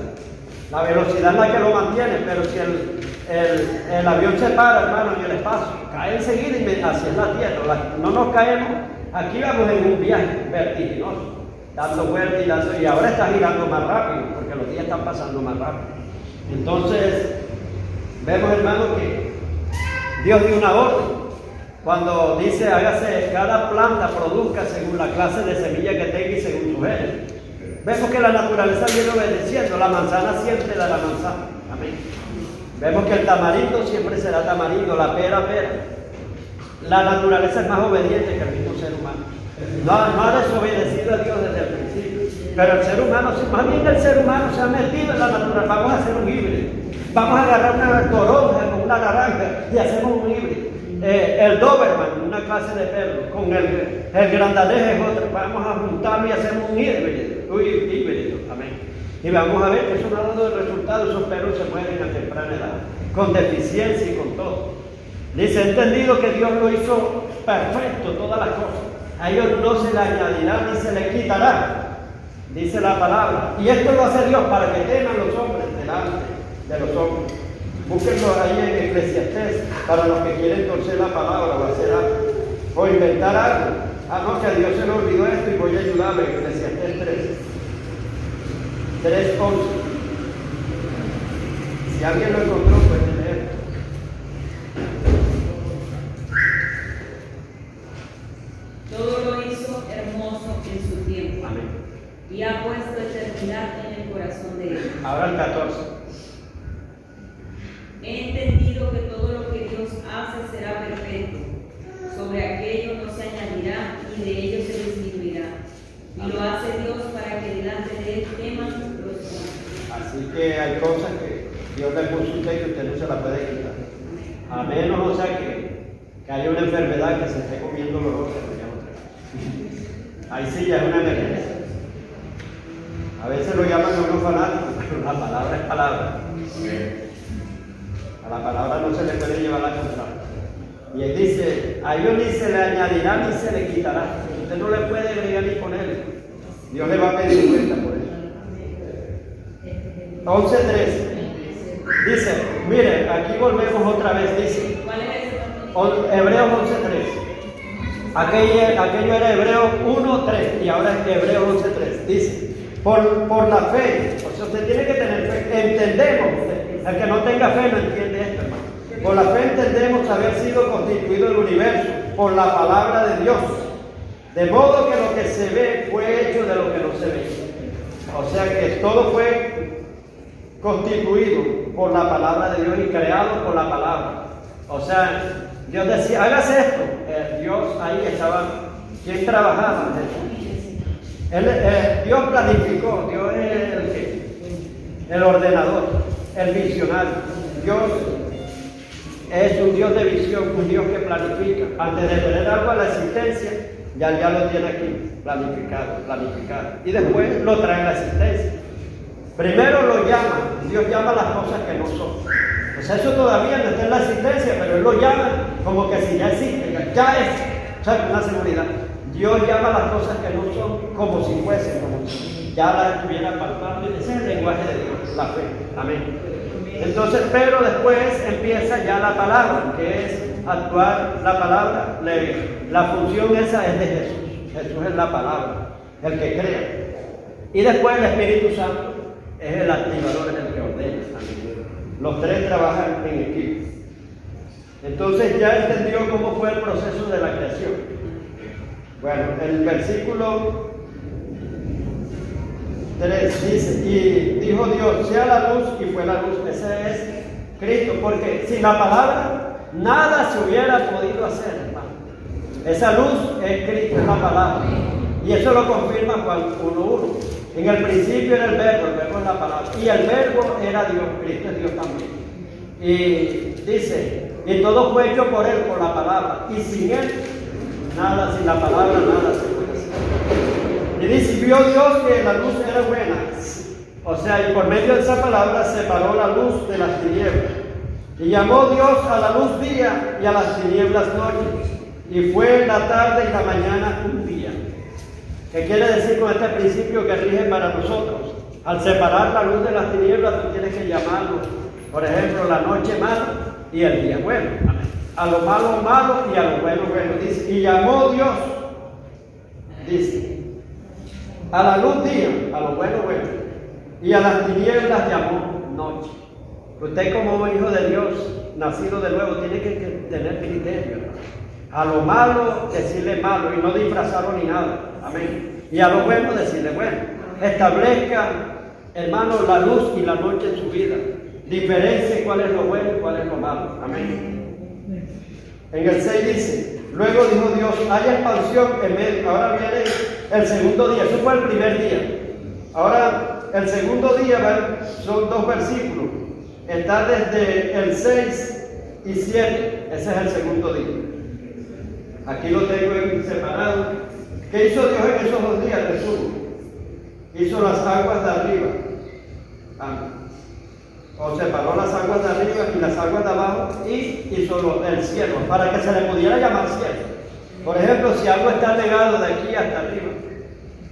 La velocidad es la que lo mantiene, pero si el avión se para, hermano, en el espacio, cae enseguida y hacia la tierra. No nos caemos, aquí vamos en un viaje vertiginoso, dando vueltas y ahora está girando más rápido, porque los días están pasando más rápido. Entonces, vemos, hermano, que Dios dio una orden. Cuando dice, hágase, cada planta produzca según la clase de semilla que tenga y según su género. Vemos que la naturaleza viene obedeciendo, la manzana siempre da la manzana. Amén. Vemos que el tamarindo siempre será tamarindo, la pera, pera. La naturaleza es más obediente que el mismo ser humano. No ha desobedecido a Dios desde el principio. Pero el ser humano, más bien el ser humano se ha metido en la naturaleza. Vamos a hacer un híbrido. Vamos a agarrar una toronja con una naranja y hacemos un híbrido. El Doberman, una clase de perro, con el Grandaleje es otro. Vamos a juntarlo y hacemos un híbrido. Amén. Y vamos a ver que eso no ha dado el resultado. Esos perros se mueren a temprana edad, con deficiencia y con todo. Dice, he entendido que Dios lo hizo perfecto, todas las cosas. A ellos no se le añadirá ni se le quitará, dice la palabra. Y esto lo hace Dios para que teman los hombres delante de los hombres. Búsquenlo ahí en Eclesiastés, para los que quieren torcer la palabra o hacer algo, o inventar algo. No, que a Dios se le olvidó esto y voy a ayudarle. Eclesiastés 3:11. Si alguien lo encontró, puede leer. Todo lo hizo hermoso en su tiempo. Amén. Y ha puesto eternidad en el corazón de él. Ahora el 14. He entendido que todo lo que Dios hace será perfecto. Sobre aquello no se añadirá y de ello se disminuirá. Y lo hace Dios para que delante de él teman los hombres. Así que hay cosas que Dios le puso a usted que usted no se la puede quitar. A menos, o sea, que haya una enfermedad que se esté comiendo los órganos. Ahí sí ya es una emergencia. A veces lo llaman a unos fanáticos, pero la palabra es palabra. A la palabra no se le puede llevar la contraria. Y él dice, a ellos ni se le añadirá ni se le quitará. Usted no le puede agregar ni ponerle. Dios le va a pedir cuenta por eso. 11:3. Dice, mire, aquí volvemos otra vez, dice. ¿Cuál es ese? Hebreos 11:3. Aquello era Hebreos 1:3 y ahora es Hebreos 11:3. Dice, por la fe, o sea, usted tiene que tener fe. Entendemos, el que no tenga fe no entiende esto, hermano. Por la fe entendemos haber sido constituido el universo por la palabra de Dios. De modo que lo que se ve fue hecho de lo que no se ve. O sea que todo fue constituido por la palabra de Dios y creado por la palabra. O sea, Dios decía, hágase esto. Dios ahí estaba. ¿Quién trabajaba? Dios planificó, Dios es el ordenador, el visionario. Dios es un Dios de visión, un Dios que planifica. Antes de tener algo a la existencia, ya lo tiene aquí, planificado. Y después lo trae a la existencia. Primero lo llama, Dios llama las cosas que no son. Pues eso todavía no está en la existencia, pero Él lo llama como que si ya existe, ya es, o sea, con una seguridad. Dios llama las cosas que no son como si fuesen, como si ya las estuviera palpando. Ese es el lenguaje de Dios, la fe. Amén. Entonces, pero después empieza ya la palabra, que es actuar la palabra. La función esa es de Jesús. Jesús es la palabra, el que crea. Y después el Espíritu Santo es el activador, es el que ordena. Amén. Los tres trabajan en equipo. Entonces ya entendió cómo fue el proceso de la creación. Bueno, el versículo 3 dice, y dijo Dios, sea la luz, y fue la luz. Ese es Cristo, porque sin la palabra nada se hubiera podido hacer, hermano. Esa luz es Cristo, es la palabra. Y eso lo confirma Juan 1:1. En el principio era el verbo es la palabra. Y el verbo era Dios, Cristo es Dios también. Y dice, y todo fue hecho por Él, por la palabra. Y sin Él, nada, sin la palabra, nada se puede hacer. Y dice, vio Dios que la luz era buena. O sea, y por medio de esa palabra separó la luz de las tinieblas. Y llamó Dios a la luz día y a las tinieblas noche. Y fue la tarde y la mañana un día. ¿Qué quiere decir con este principio que rige para nosotros? Al separar la luz de las tinieblas, tú tienes que llamarlo, por ejemplo, la noche mala y el día bueno. Amén. A lo malo malo y a lo bueno bueno. Dice, y llamó Dios, dice, a la luz día, a lo bueno bueno, y a las tinieblas llamó noche. Usted como hijo de Dios, nacido de nuevo, tiene que tener criterio, ¿no? A lo malo decirle malo y no disfrazarlo ni nada. Amén. Y a lo bueno decirle bueno. Establezca, hermano, la luz y la noche en su vida. Diferencie cuál es lo bueno y cuál es lo malo. Amén. En el 6 dice, luego dijo Dios, hay expansión en medio. Ahora viene el segundo día. Eso fue el primer día. Ahora el segundo día son 2 versículos. Está desde el 6 y 7. Ese es el segundo día. Aquí lo tengo separado. ¿Qué hizo Dios en esos 2 días? Jesús hizo las aguas de arriba. O separó las aguas de arriba y las aguas de abajo y hizo el cielo, para que se le pudiera llamar cielo. Por ejemplo, si algo está pegado de aquí hasta arriba,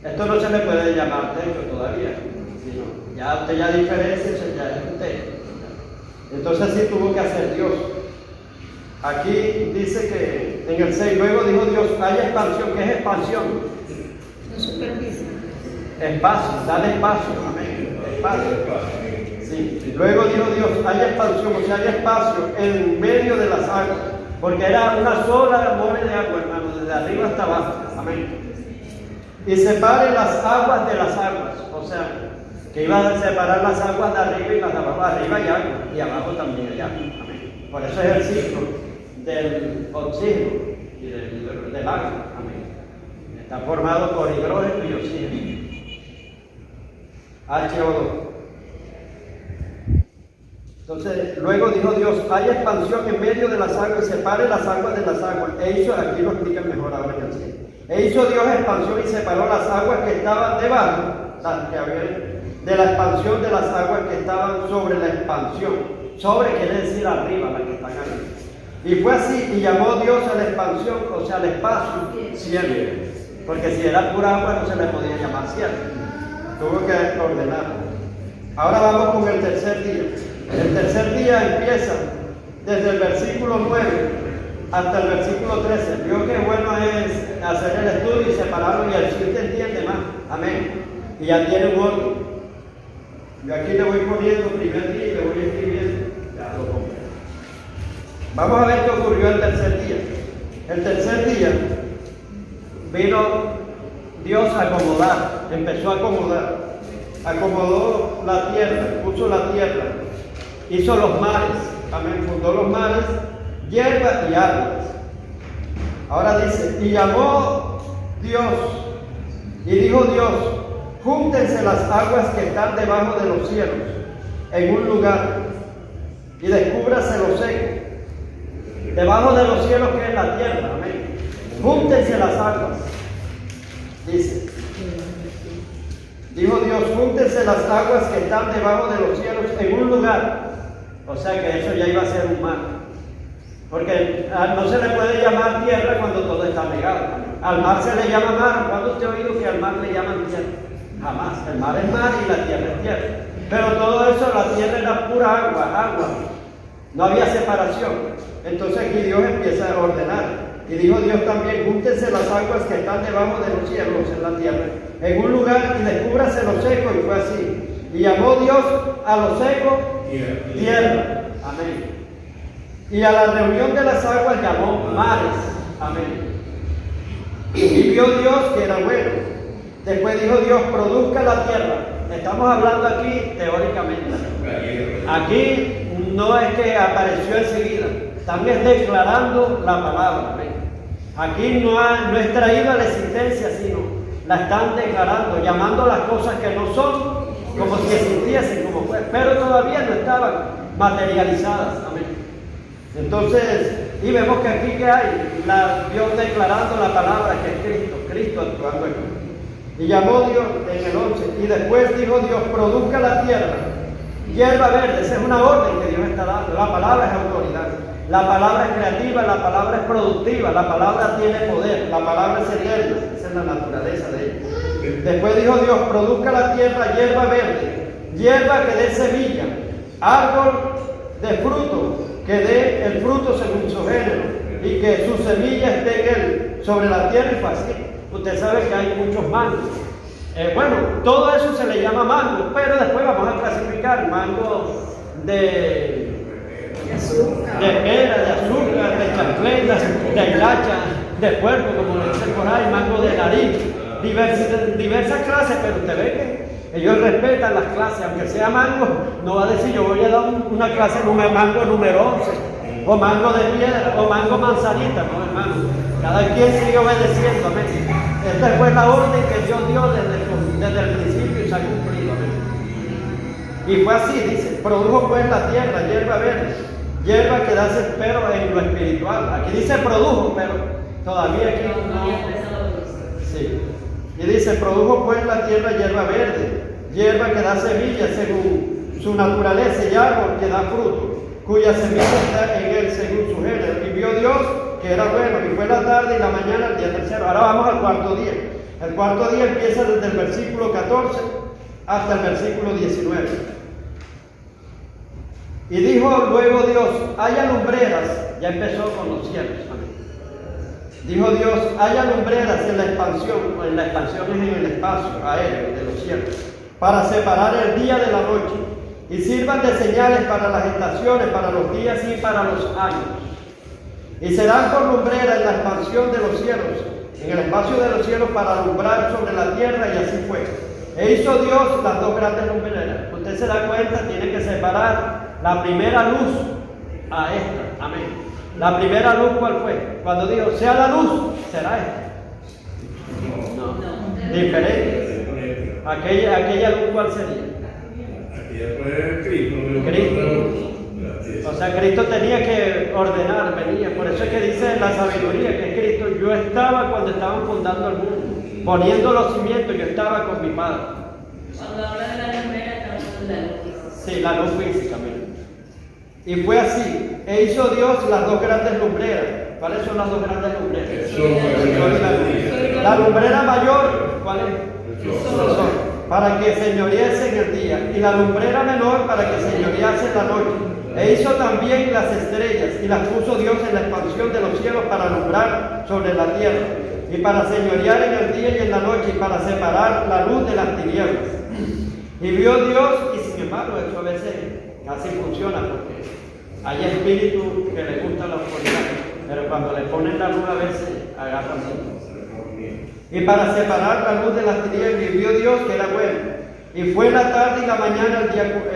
esto no se le puede llamar techo todavía, sino ya usted ya diferencia, eso ya es un techo. Entonces sí tuvo que hacer Dios. Aquí dice que en el 6, luego dijo Dios, hay expansión. ¿Qué es expansión? Superficie. Espacio, dale espacio, amén, espacio. Sí. Luego dijo Dios, hay expansión, o sea, hay espacio en medio de las aguas, porque era una sola mole de agua, hermano, desde arriba hasta abajo, amén. Y separe las aguas de las aguas, o sea, que iba a separar las aguas de arriba y las de abajo. Arriba hay agua y abajo también hay agua, amén. Por eso es el ciclo del oxígeno y del agua, amén. Está formado por hidrógeno y oxígeno. H2O. Entonces, luego dijo Dios, hay expansión en medio de las aguas, separe las aguas de las aguas. E hizo, aquí lo explica mejor ahora en el cielo. E hizo Dios expansión y separó las aguas que estaban debajo, las que habían, de la expansión de las aguas que estaban sobre la expansión. Sobre quiere decir arriba, las que están arriba. Y fue así, y llamó Dios a la expansión, o sea, al espacio, cielo. Porque si era pura agua no se le podía llamar cielo. Tuvo que ordenarlo. Ahora vamos con el tercer día. El tercer día empieza desde el versículo 9 hasta el versículo 13. Vio que bueno es hacer el estudio y separarlo y el sí te entiende más. Amén. Y ya tiene un orden. Yo aquí le voy poniendo primer día y le voy escribiendo. Ya lo compré. Vamos a ver qué ocurrió el tercer día. El tercer día vino Dios a acomodar, empezó a acomodar. Acomodó la tierra, puso la tierra, hizo los mares, amén, fundó los mares hierba y árboles. Ahora dice, y llamó Dios, y dijo Dios, júntense las aguas que están debajo de los cielos en un lugar, y descúbrase lo seco. Debajo de los cielos, que es la tierra, amén. Júntense las aguas, dice. Dijo Dios, júntense las aguas que están debajo de los cielos en un lugar. O sea que eso ya iba a ser un mar. Porque no se le puede llamar tierra cuando todo está regado. Al mar se le llama mar. ¿Cuándo usted ha oído que al mar le llaman tierra? Jamás. El mar es mar y la tierra es tierra. Pero todo eso, la tierra era pura agua. No había separación. Entonces aquí Dios empieza a ordenar. Y dijo Dios también, júntense las aguas que están debajo de los cielos en la tierra, en un lugar, y descúbrase lo seco, y fue así. Y llamó Dios a lo seco tierra. Amén. Y a la reunión de las aguas llamó mares. Amén. Y vio Dios que era bueno. Después dijo Dios, produzca la tierra. Estamos hablando aquí teóricamente. Aquí no es que apareció enseguida. También declarando la palabra. Amén. Aquí no es traída a la existencia, sino la están declarando, llamando las cosas que no son, como si existiesen, como fue, pero todavía no estaban materializadas. Amén. Entonces, y vemos que aquí que hay Dios declarando la palabra que es Cristo actuando aquí. Y llamó Dios en el 11, y después dijo Dios, produzca la tierra hierba verde. Esa es una orden que Dios está dando. La palabra es autoridad. La palabra es creativa, la palabra es productiva, la palabra tiene poder, la palabra es eterna, esa es la naturaleza de ella. Después dijo Dios, produzca la tierra hierba verde, hierba que dé semilla, árbol de fruto, que dé el fruto según su género, y que su semilla esté en él, sobre la tierra y fácil. Usted sabe que hay muchos mangos. Bueno, todo eso se le llama mango, pero después vamos a clasificar mango de pera, de azúcar, de chancletas, de hilacha, de puerco, como le dicen por ahí, mango de nariz, diversas clases, pero usted ve que ellos respetan las clases, aunque sea mango, no va a decir yo voy a dar una clase mango número 11, o mango de piedra, o mango manzanita, no hermano, cada quien sigue obedeciendo, amén. Esta fue la orden que Dios dio desde el principio y se ha cumplido, amén. Y fue así, dice, produjo pues la tierra, hierba verde, hierba que da pero en lo espiritual. Aquí dice produjo, pero todavía aquí no. Sí. Y dice, produjo pues la tierra hierba verde, hierba que da semilla según su naturaleza, y árbol que da fruto, cuya semilla está en él según su género. Y vio Dios que era bueno, y fue la tarde y la mañana el día tercero. Ahora vamos al cuarto día. El cuarto día empieza desde el versículo 14 hasta el versículo 19. Y dijo luego Dios, haya lumbreras, ya empezó con los cielos. Amén. Dijo Dios, haya lumbreras en la expansión es en el espacio aéreo de los cielos, para separar el día de la noche, y sirvan de señales para las estaciones, para los días y para los años. Y serán por lumbreras en la expansión de los cielos, en el espacio de los cielos, para alumbrar sobre la tierra, y así fue. E hizo Dios las dos grandes lumbreras. Usted se da cuenta, tiene que separar la primera luz a esta. Amén. La primera luz, ¿cuál fue? Cuando dijo, sea la luz, será esta. No. Diferente. Aquella luz, ¿cuál sería? Aquella fue Cristo. O sea, Cristo tenía que ordenar, venía. Por eso es que dice la sabiduría que es Cristo. Yo estaba cuando estaban fundando el mundo, poniendo los cimientos, yo estaba con mi Padre. Cuando habla de la lumbrera, está hablando de la luz. Sí, la luz física, mira. Y fue así. E hizo Dios las dos grandes lumbreras. ¿Cuáles son las dos grandes lumbreras? El sol y la luna. La lumbrera mayor, ¿cuál es? El sol. Para que señorease en el día. Y la lumbrera menor para que señorease en la noche. E hizo también las estrellas, y las puso Dios en la expansión de los cielos para alumbrar sobre la tierra, y para señorear en el día y en la noche, y para separar la luz de las tinieblas. Y vio Dios, y sin embargo eso a veces casi funciona, porque hay espíritus que les gusta la oscuridad, pero cuando le ponen la luz a veces agarran todo. Y para separar la luz de las tinieblas, y vio Dios que era bueno. Y fue la tarde y la mañana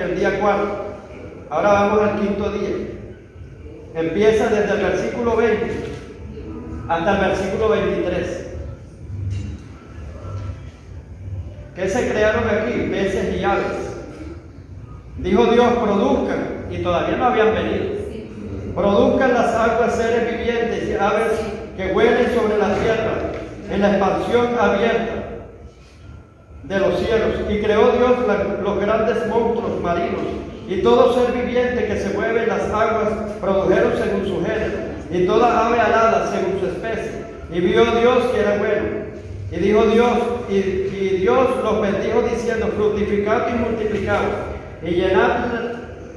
el día cuarto. Ahora vamos al quinto día. empieza desde el versículo 20 hasta el versículo 23. ¿Qué se crearon aquí? Peces y aves. Dijo Dios, produzcan, y todavía no habían venido. Produzcan las aguas seres vivientes y aves que vuelen sobre la tierra, en la expansión abierta de los cielos. Y creó Dios los grandes monstruos marinos, y todo ser viviente que se mueve en las aguas produjeron según su género, y toda ave alada según su especie. Y vio Dios que era bueno. Y dijo Dios, y Dios los bendijo diciendo, fructificad y multiplicad, y llenad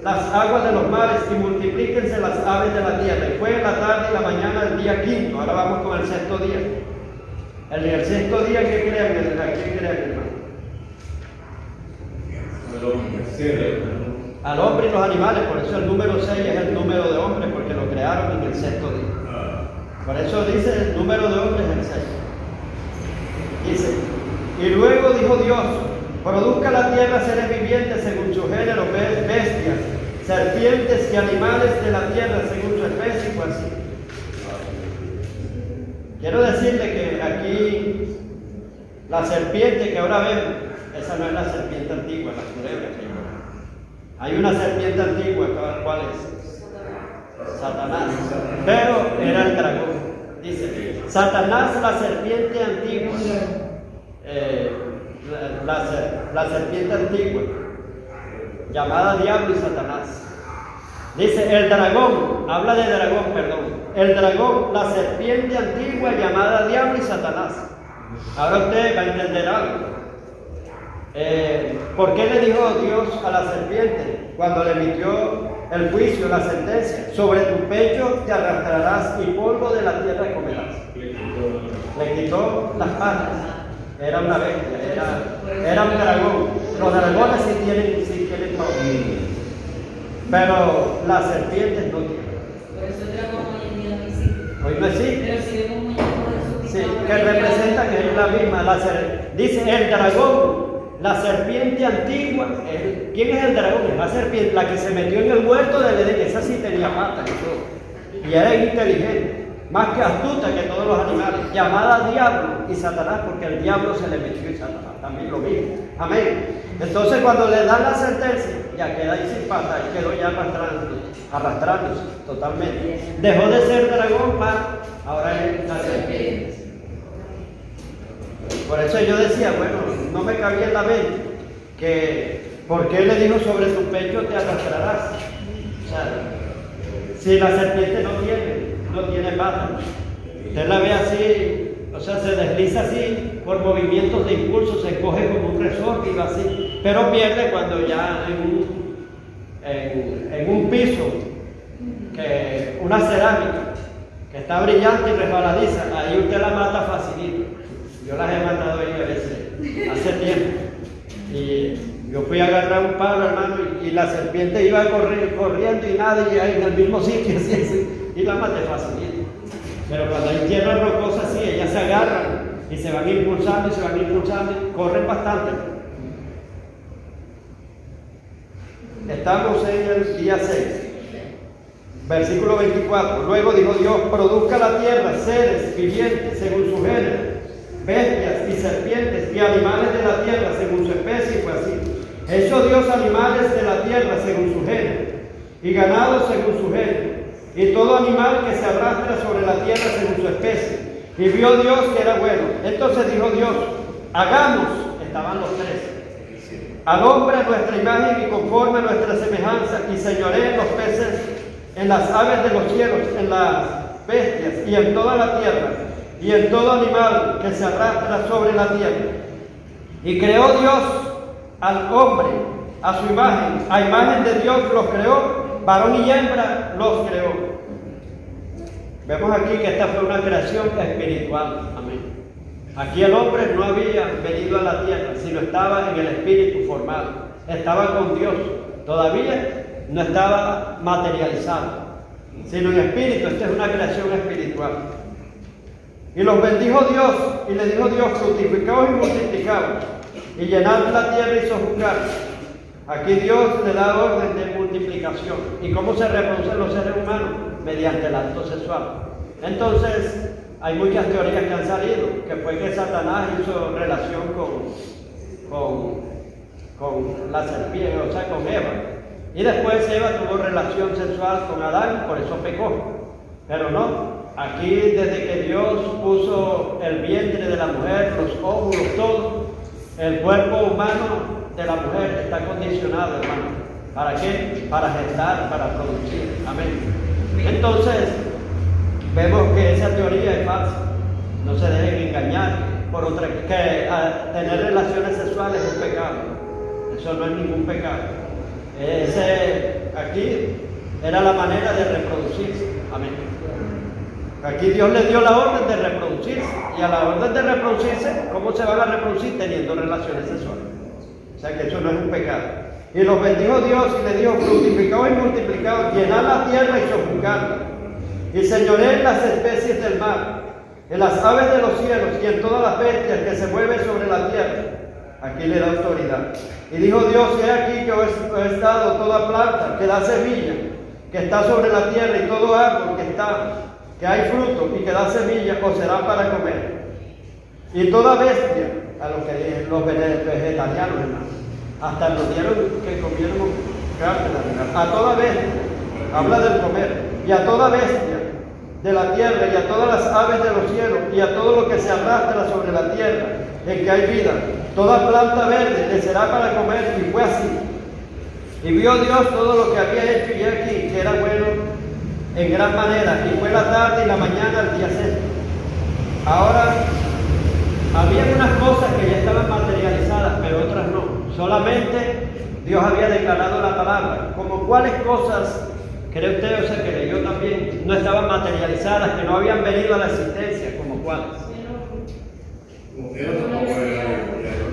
las aguas de los mares, y multiplíquense las aves de la tierra. Y fue en la tarde y la mañana del día quinto. Ahora vamos con el sexto día. El sexto día, ¿qué crean, hermano? Al hombre y los animales, por eso el número 6 es el número de hombres, porque lo crearon en el sexto día. Por eso dice el número de hombres es el 6. Dice, y luego dijo Dios, produzca la tierra seres vivientes según su género, bestias, serpientes y animales de la tierra según su especie, y fue así. Quiero decirle que aquí la serpiente que ahora vemos, esa no es la serpiente antigua, la culebra que hay. Hay una serpiente antigua, ¿cuál es? Satanás. Pero era el dragón. Dice, Satanás, la serpiente antigua. La serpiente antigua, llamada Diablo y Satanás. Dice, el dragón, habla de dragón, perdón. El dragón, la serpiente antigua, llamada Diablo y Satanás. Ahora usted va a entender algo. ¿Por qué le dijo Dios a la serpiente cuando le emitió el juicio, la sentencia? Sobre tu pecho te arrastrarás y polvo de la tierra comerás. Le quitó las patas. Era una bestia, era un dragón. Los dragones sí tienen polvo, pero las serpientes no tienen. Por eso el dragón hoy en día no existe. Hoy no existe. Pero si vemos muñecos de su Sí, que representa que es la misma. Dice el dragón, la serpiente antigua. ¿Quién es el dragón? Es la serpiente, la que se metió en el huerto del Edén. Esa sí tenía patas y todo. Y era inteligente, más que astuta que todos los animales. Llamada Diablo y Satanás, porque el diablo se le metió y Satanás también lo mismo. Amén. Entonces cuando le dan la sentencia, ya queda ahí sin patas y quedó ya arrastrándose totalmente. Dejó de ser dragón ahora es la serpiente. Por eso yo decía, bueno, no me cabía en la mente que, ¿por qué le dijo sobre tu pecho te arrastrarás? O sea, si la serpiente no tiene patas, usted la ve así, o sea, se desliza así por movimientos de impulso, se coge como un resorte y va así, pero pierde cuando ya en un piso, una cerámica que está brillante y resbaladiza, ahí usted la mata facilito. Yo las he matado ahí a veces, hace tiempo. Y yo fui a agarrar un palo, hermano, y la serpiente iba corriendo y nada, y ahí en el mismo sitio, así, y la maté facilito. Pero cuando hay tierra rocosa, así, ellas se agarran y se van impulsando y corren bastante. Estamos en el día 6, versículo 24. Luego dijo Dios, produzca la tierra seres vivientes según su género, bestias y serpientes y animales de la tierra según su especie, y fue así. Hecho Dios animales de la tierra según su género, y ganado según su género, y todo animal que se arrastra sobre la tierra según su especie. Y vio Dios que era bueno. Entonces dijo Dios, hagamos, estaban los tres, al hombre a nuestra imagen y conforme a nuestra semejanza, y señoree en los peces, en las aves de los cielos, en las bestias y en toda la tierra, y en todo animal que se arrastra sobre la tierra. Y creó Dios al hombre a su imagen, a imagen de Dios los creó, varón y hembra los creó. Vemos aquí que esta fue una creación espiritual. Amén. Aquí el hombre no había venido a la tierra, sino estaba en el espíritu formado, estaba con Dios, todavía no estaba materializado, sino en espíritu. Esta es una creación espiritual. Y los bendijo Dios, y le dijo Dios, fructificaos y multiplicaos, y llenad la tierra y sojuzgadla. Aquí Dios le da orden de multiplicación. ¿Y cómo se reproducen los seres humanos? mediante el acto sexual. Entonces, hay muchas teorías que han salido, que fue que Satanás hizo relación con la serpiente, o sea, con Eva. Y después Eva tuvo relación sexual con Adán, por eso pecó. Pero no, aquí desde que Dios puso el vientre de la mujer, los óvulos, todo, el cuerpo humano de la mujer está condicionado, hermano. ¿Para qué? Para gestar, para producir. Amén. Entonces, vemos que esa teoría es falsa. No se dejen engañar por otra, que tener relaciones sexuales es un pecado. Eso no es ningún pecado. Aquí era la manera de reproducirse. Amén. Aquí Dios les dio la orden de reproducirse. Y a la orden de reproducirse, ¿cómo se van a reproducir? Teniendo relaciones sexuales. O sea que eso no es un pecado. Y los bendijo Dios y le dijo: fructificaos y multiplicaos, llenad la tierra y sojuzgadla, y señoread en las especies del mar, en las aves de los cielos y en todas las bestias que se mueven sobre la tierra. Aquí le da autoridad. Y dijo Dios: he aquí que os he dado toda planta que da semilla, que está sobre la tierra, y todo árbol que hay fruto y que da semilla, os será para comer. Y toda bestia, a lo que dije, los vegetarianos, hermano, hasta nos dieron que comiéramos carne, a toda bestia, habla del comer, y a toda bestia de la tierra, y a todas las aves de los cielos, y a todo lo que se arrastra sobre la tierra, en que hay vida, toda planta verde le será para comer. Y fue así. Y vio Dios todo lo que había hecho, y aquí que era bueno en gran manera, y fue la tarde y la mañana el día sexto. Ahora, había unas cosas que ya estaban materializadas, pero otras no. Solamente Dios había declarado la palabra. Como cuáles cosas, cree usted, o sea, que leyó también, no estaban materializadas, que no habían venido a la existencia, como cuáles.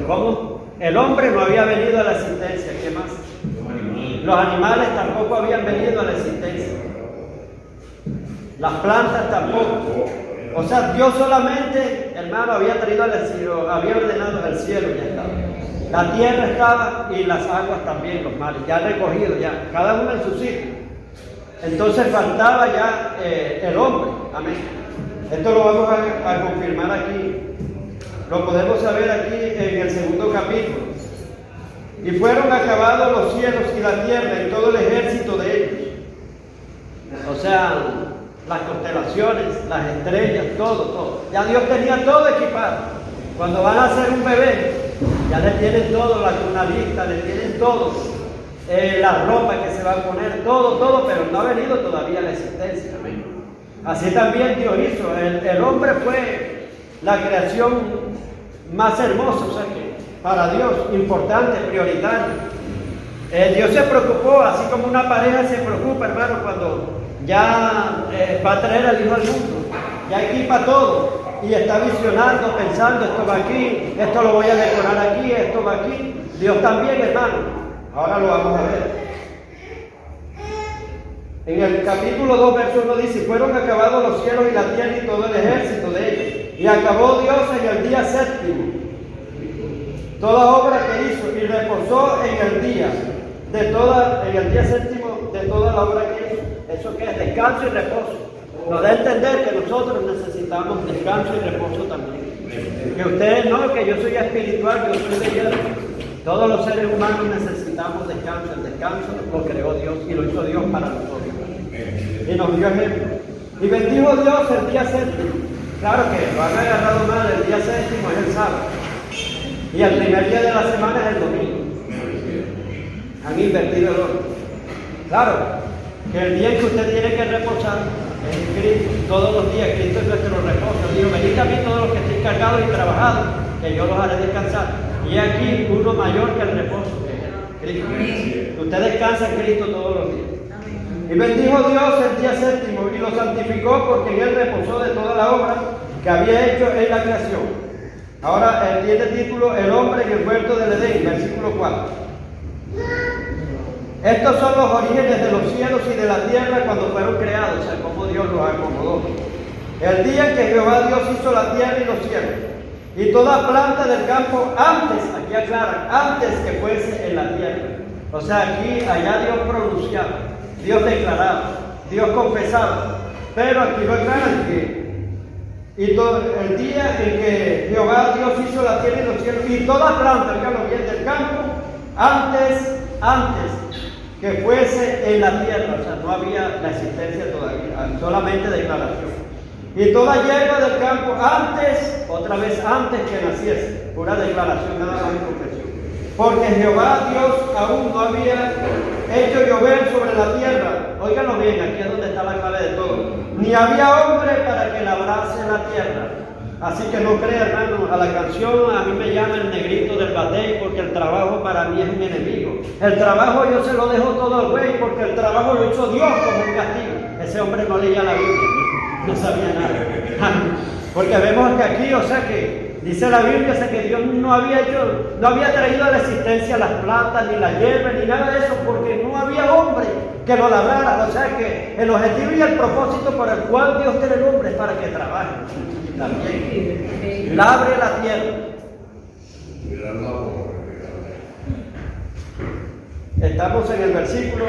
¿Cómo? El hombre no había venido a la existencia. ¿Qué más? Los animales tampoco habían venido a la existencia. Las plantas tampoco. O sea, Dios solamente, hermano, había traído al cielo, había ordenado el cielo, ya estaba. La tierra estaba y las aguas también, los mares, ya recogido, ya, cada uno en su sitio. Entonces faltaba ya el hombre. Amén. Esto lo vamos a confirmar aquí. Lo podemos saber aquí en el segundo capítulo. Y fueron acabados los cielos y la tierra y todo el ejército de ellos. O sea, las constelaciones, las estrellas, todo. Ya Dios tenía todo equipado. Cuando van a hacer un bebé, ya le tienen todo, la cunalista, le tienen todo. La ropa que se va a poner, todo, pero no ha venido todavía a la existencia. Amén. Así también Dios hizo. El hombre fue la creación más hermosa, o sea que para Dios, importante, prioritaria. Dios se preocupó, así como una pareja se preocupa, hermano, cuando ya va a traer al hijo al mundo, ya equipa todo y está visionando, pensando: esto va aquí, esto lo voy a decorar aquí, esto va aquí. Dios también, hermano. Ahora lo vamos a ver. En el capítulo 2, verso 1 dice: fueron acabados los cielos y la tierra y todo el ejército de ellos. Y acabó Dios en el día séptimo toda obra que hizo, y reposó en el día séptimo de toda la obra que hizo. ¿Eso qué es? Descanso y reposo. Nos da a entender que nosotros necesitamos descanso y reposo también. Que ustedes no, que yo soy espiritual, yo soy de hierro. Todos los seres humanos necesitamos descanso. El descanso lo creó Dios y lo hizo Dios para nosotros. Y nos dio ejemplo. Y bendijo Dios el día séptimo. Claro que lo han agarrado mal, el día séptimo es el sábado. Y el primer día de la semana es el domingo. Han invertido el orden. Claro, que el día en que usted tiene que reposar es en Cristo. Todos los días Cristo es nuestro reposo. Dijo: venid a mí todos los que estén cargados y trabajados, que yo los haré descansar. Y aquí uno mayor que el reposo, que es Cristo. Usted descansa en Cristo todos los días. Y bendijo Dios el día séptimo y lo santificó, porque en él reposó de toda la obra que había hecho en la creación. Ahora tiene título: el hombre en el huerto del Edén, versículo 4. Estos son los orígenes de los cielos y de la tierra cuando fueron creados, o sea, cómo Dios los acomodó. El día en que Jehová Dios hizo la tierra y los cielos, y toda planta del campo antes, aquí aclaran, antes que fuese en la tierra. O sea, allá Dios pronunciaba, Dios declaraba, Dios confesaba. Pero aquí lo aclaran que y todo el día en que Jehová Dios hizo la tierra y los cielos y toda planta, díganlo bien, del campo, antes que fuese en la tierra, o sea, no había la existencia todavía, solamente declaración. Y toda hierba del campo antes, otra vez antes que naciese, pura declaración, nada más en confesión. Porque Jehová Dios aún no había hecho llover sobre la tierra. Óiganlo bien, aquí es donde está la clave de todo. Ni había hombre para que labrase la tierra. Así que no crea, hermano, a la canción a mí me llama el negrito del batey porque el trabajo para mí es un enemigo. El trabajo yo se lo dejo todo al güey porque el trabajo lo hizo Dios como un castigo. Ese hombre no leía la Biblia, no sabía nada. Porque vemos que aquí, o sea que dice la Biblia, o sea que Dios no había traído a la existencia las plantas, ni la hierba, ni nada de eso, porque no había hombre que lo labrara. O sea que el objetivo y el propósito por el cual Dios tiene el hombre es para que trabaje también. Labre la tierra. Estamos en el versículo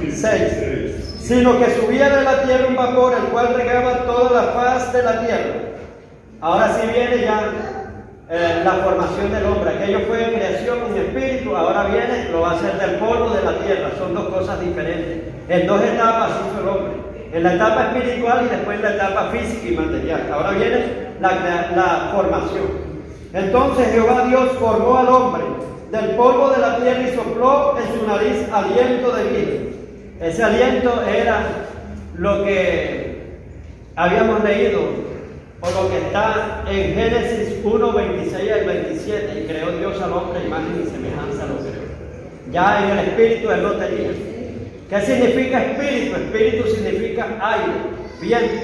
6. Sino que subía de la tierra un vapor, el cual regaba toda la faz de la tierra. Ahora sí viene ya la formación del hombre. Aquello fue creación en espíritu, ahora viene, lo va a hacer del polvo de la tierra. Son dos cosas diferentes. En dos etapas hizo el hombre. En la etapa espiritual y después en la etapa física y material. Ahora viene la formación. Entonces Jehová Dios formó al hombre del polvo de la tierra y sopló en su nariz aliento de vida. Ese aliento era lo que habíamos leído, o lo que está en Génesis 1, 26 al 27, y creó Dios al hombre, imagen y semejanza lo creó. Ya en el espíritu él lo tenía. ¿Qué significa espíritu? Espíritu significa aire, viento.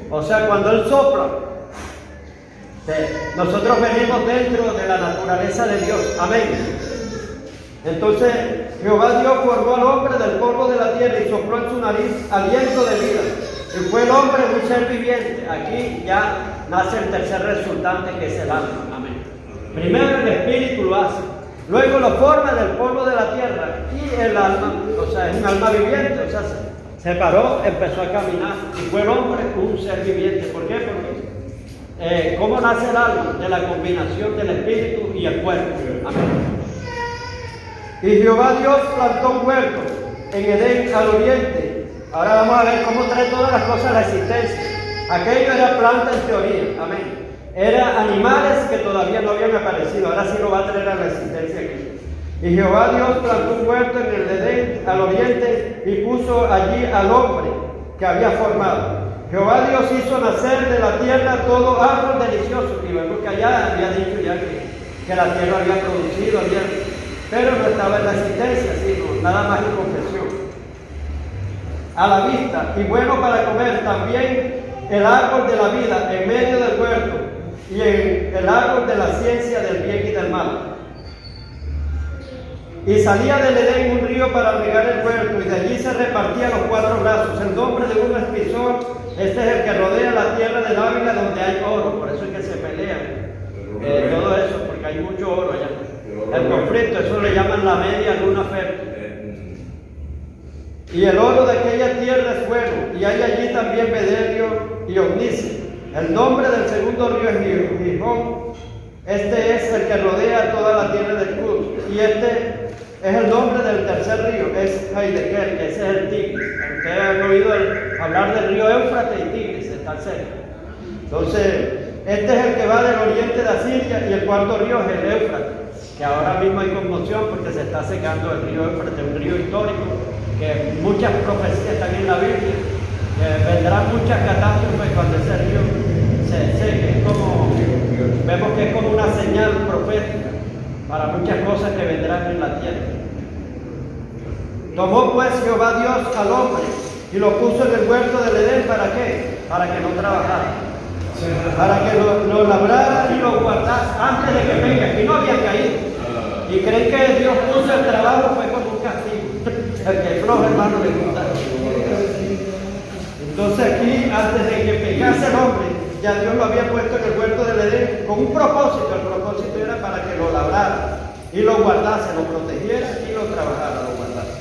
O sea, cuando él sopla, nosotros venimos dentro de la naturaleza de Dios. Amén. Entonces Jehová Dios formó al hombre del polvo de la tierra y sopló en su nariz aliento de vida. Y fue el hombre un ser viviente. Aquí ya nace el tercer resultante, que es el alma. Amén. Primero el espíritu lo hace, luego lo forma del polvo de la tierra y el alma, o sea, es un alma viviente. O sea, se paró, empezó a caminar y fue el hombre un ser viviente. ¿Por qué? Porque ¿cómo nace el alma? De la combinación del espíritu y el cuerpo. Amén. Y Jehová Dios plantó un huerto en Edén al oriente. Ahora vamos a ver cómo trae todas las cosas a la existencia. Aquello era planta en teoría, amén. Era animales que todavía no habían aparecido. Ahora sí lo va a traer a la existencia aquí. Y Jehová Dios plantó un huerto en el Edén al oriente y puso allí al hombre que había formado. Jehová Dios hizo nacer de la tierra todo árbol delicioso. Y vemos que allá había dicho ya que la tierra había producido, pero no estaba en la existencia, sino nada más en confesión. A la vista y bueno para comer, también el árbol de la vida en medio del huerto y el árbol de la ciencia del bien y del mal. Y salía del Edén un río para regar el huerto y de allí se repartía los cuatro brazos. El nombre de uno es Pisón, este es el que rodea la tierra del Ávila donde hay oro, por eso es que se pelean. Todo eso, porque hay mucho oro allá. El conflicto, eso le llaman la media luna fértil. Y el oro de aquella tierra es fuego, y hay allí también bedelio y ognice. El nombre del segundo río es Gihón. Este es el que rodea toda la tierra del Cus. Y este es el nombre del tercer río, es Heidekel, que ese es el Tigris. Ustedes han oído hablar del río Éufrates y Tigris, está cerca. Entonces, este es el que va del oriente de Asiria, y el cuarto río es el Éufrates, que ahora mismo hay conmoción porque se está secando el río Éufrates, un río histórico, que muchas profecías están en la Biblia, que vendrán muchas catástrofes cuando ese río se seque. Vemos que es como una señal profética para muchas cosas que vendrán en la tierra. Tomó pues Jehová Dios al hombre y lo puso en el huerto del Edén. ¿Para qué? Para que no trabajara, para que lo labrara y lo guardara antes de que venga. Aquí no había caído. Y creen que Dios puso el trabajo fue como un castigo. El que es flojo, hermano, le gusta. Entonces aquí, antes de que pecase el hombre, ya Dios lo había puesto en el huerto del Edén con un propósito. El propósito era para que lo labrara y lo guardase, lo protegiera y lo trabajara, lo guardase.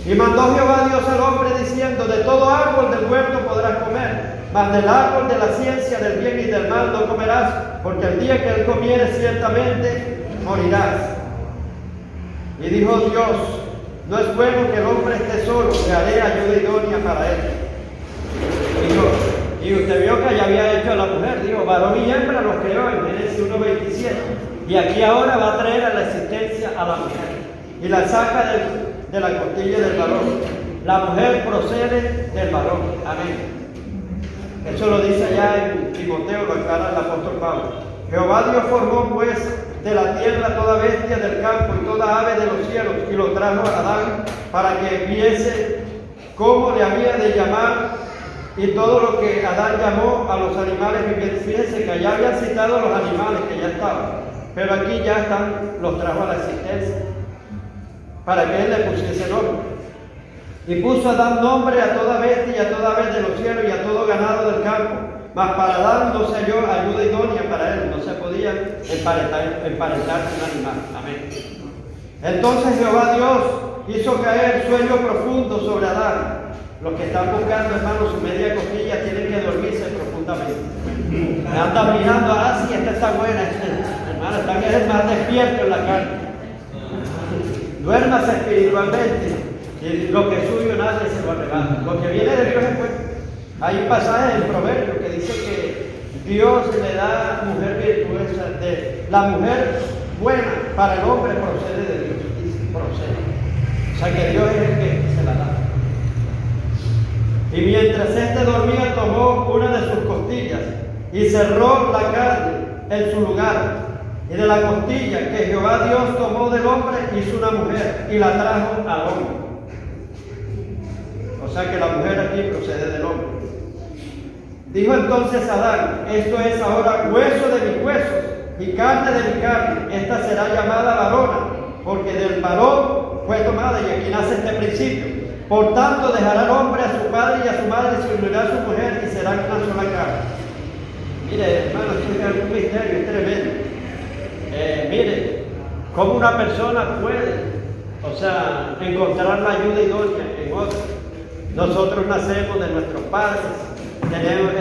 Y mandó Jehová Dios al hombre diciendo: de todo árbol del huerto podrás comer, mas del árbol de la ciencia del bien y del mal no comerás, porque el día que él comiere ciertamente morirás. Y dijo Dios: no es bueno que el hombre esté solo, le haré ayuda idónea para él. Y usted vio que ya había hecho a la mujer, dijo, varón y hembra los creó en Génesis 1:27. Y aquí ahora va a traer a la existencia a la mujer y la saca de la costilla del varón. La mujer procede del varón. Amén. Eso lo dice allá en Timoteo, lo aclara el apóstol Pablo. Jehová Dios formó pues de la tierra toda bestia del campo y toda ave de los cielos, y lo trajo a Adán para que viese cómo le había de llamar, y todo lo que Adán llamó a los animales vivientes. Fíjense que allá habían citado los animales que ya estaban, pero aquí ya están, los trajo a la existencia para que él le pusiese nombre. Y puso a Adán nombre a toda bestia y a toda ave de los cielos y a todo ganado del campo. Mas para Adán no se halló ayuda idónea para él, no se podía emparentar con un animal. Amén. Entonces Jehová Dios hizo caer sueño profundo sobre Adán. Los que están buscando, hermanos, su media costilla tienen que dormirse profundamente. Me andan mirando, sí, esta está buena, hermano, están más despierto en la carne. Duérmase espiritualmente. Y lo que es suyo nadie se lo arrebata. Lo que viene de Dios es bueno. Hay un pasaje en Proverbios que dice que Dios le da mujer virtuosa. La mujer buena para el hombre procede de Dios. Dice, procede. O sea que Dios es el que se la da. Y mientras éste dormía, tomó una de sus costillas y cerró la carne en su lugar. Y de la costilla que Jehová Dios tomó del hombre, hizo una mujer y la trajo al hombre. O sea que la mujer aquí procede del hombre. Dijo entonces Adán: esto es ahora hueso de mis huesos y carne de mi carne. Esta será llamada varona, porque del varón fue tomada. Y aquí nace este principio. Por tanto, dejará el hombre a su padre y a su madre, se unirá a su mujer y serán una sola carne. Mire, hermano, esto es un misterio, es tremendo. Mire, cómo una persona puede, encontrar la ayuda idónea en otro. Nosotros nacemos de nuestros padres,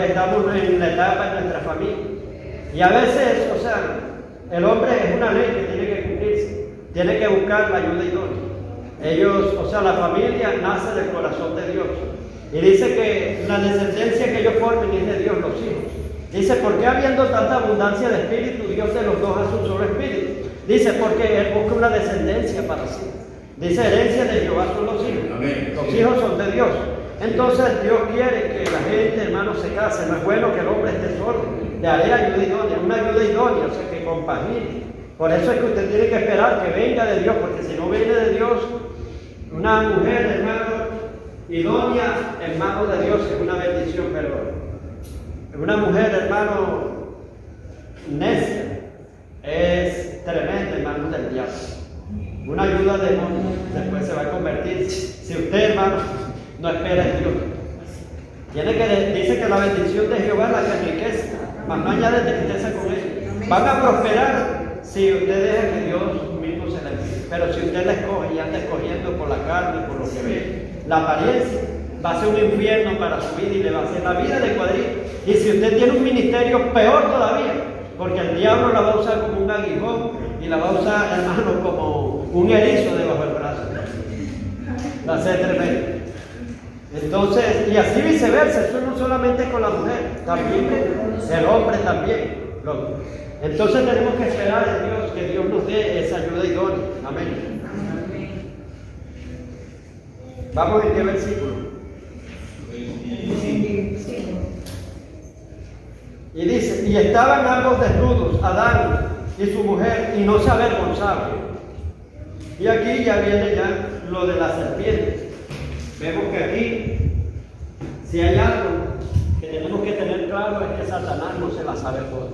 estamos en la etapa de nuestra familia. Y a veces, el hombre es una ley que tiene que cumplirse, tiene que buscar la ayuda idónea. Ellos, la familia nace del corazón de Dios. Y dice que la descendencia que ellos formen es de Dios, los hijos. Dice, ¿por qué habiendo tanta abundancia de espíritu, Dios de los dos hace un solo espíritu? Dice, porque Él busca una descendencia para sí. Dice, herencia de Jehová son los hijos. Amén. Los hijos son de Dios. Entonces Dios quiere que la gente, hermano, se case. No es bueno que el hombre esté solo. Le haré ayuda idónea, una ayuda idónea, que compagine. Por eso es que usted tiene que esperar que venga de Dios, porque si no viene de Dios, una mujer, hermano, idónea en manos de Dios es una bendición, pero una mujer, hermano, necia es tremenda en manos del diablo. Una ayuda de demonio después se va a convertir. Si usted, hermano, no espera en Dios, dice que la bendición de Jehová es la que enriquece, mas no añade tristeza con ella. Van a prosperar si usted deja que Dios mismo se la envíe. Pero si usted la escoge y anda escogiendo por la carne, por lo que ve, la apariencia, va a ser un infierno para su vida y le va a hacer la vida de cuadrito. Y si usted tiene un ministerio, peor todavía, porque el diablo la va a usar como un aguijón y la va a usar, hermano, como un erizo debajo del brazo. Va a ser tremendo. Entonces, y así viceversa, eso no solamente con la mujer, también con el hombre también. Entonces tenemos que esperar en Dios que Dios nos dé esa ayuda idónea. Amén. Vamos en qué versículo. Y dice, y estaban ambos desnudos, Adán y su mujer, y no se avergonzaban. Y aquí ya viene ya lo de la serpiente. Vemos que aquí, si hay algo que tenemos que tener claro, es que Satanás no se la sabe toda.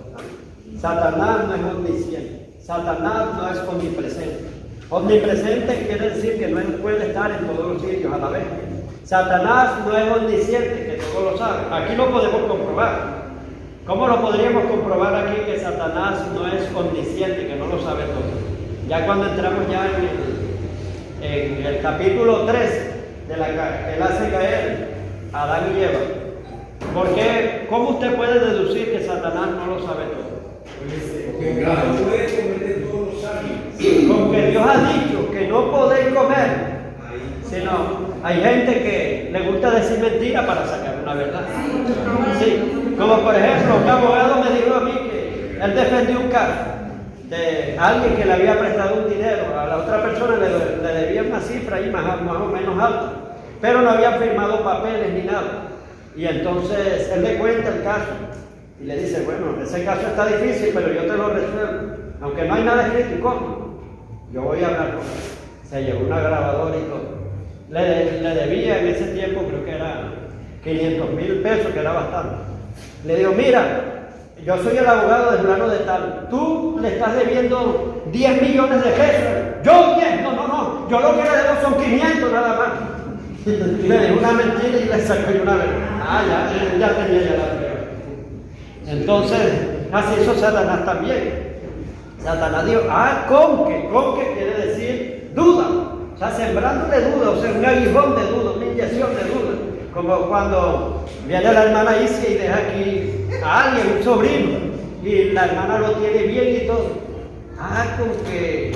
Satanás no es omnisciente, Satanás no es omnipresente. Omnipresente quiere decir que no puede estar en todos los sitios a la vez. Satanás no es omnisciente, que todo lo sabe. Aquí lo podemos comprobar. ¿Cómo lo podríamos comprobar aquí que Satanás no es omnisciente, que no lo sabe todo? Ya cuando entramos ya en el capítulo 3, Él hace caer a Adán y Eva. Porque, ¿cómo usted puede deducir que Satanás no lo sabe todo? Porque no puede cometer todos los árboles. Con que Dios ha dicho que no podéis comer, sino hay gente que le gusta decir mentira para sacar una verdad. Sí, como por ejemplo, un abogado me dijo a mí que él defendió un caso de alguien que le había prestado un dinero, a la otra persona le debía una cifra ahí más o menos alta, pero no había firmado papeles ni nada. Y entonces él le cuenta el caso y le dice, bueno, ese caso está difícil, pero yo te lo resuelvo, aunque no hay nada escrito. ¿Y cómo? Yo voy a hablar con él. Se llevó una grabadora y todo. Le debía en ese tiempo, creo que era 500,000 pesos, que era bastante. Le digo, mira, yo soy el abogado de fulano de tal, tú le estás debiendo 10 millones de pesos. Yo 10, no, yo lo que le debo son 500 nada más. Le dijo una mentira y le sacó una verdad. Ya tenía ya la prueba. Entonces, así hizo Satanás también. Satanás dijo, con que quiere decir duda. O sea, sembrándole duda, o sea, un aguijón de duda, una inyección de duda. Como cuando viene la hermana Isia y deja aquí a alguien, un sobrino, y la hermana lo tiene bien y todo. Con que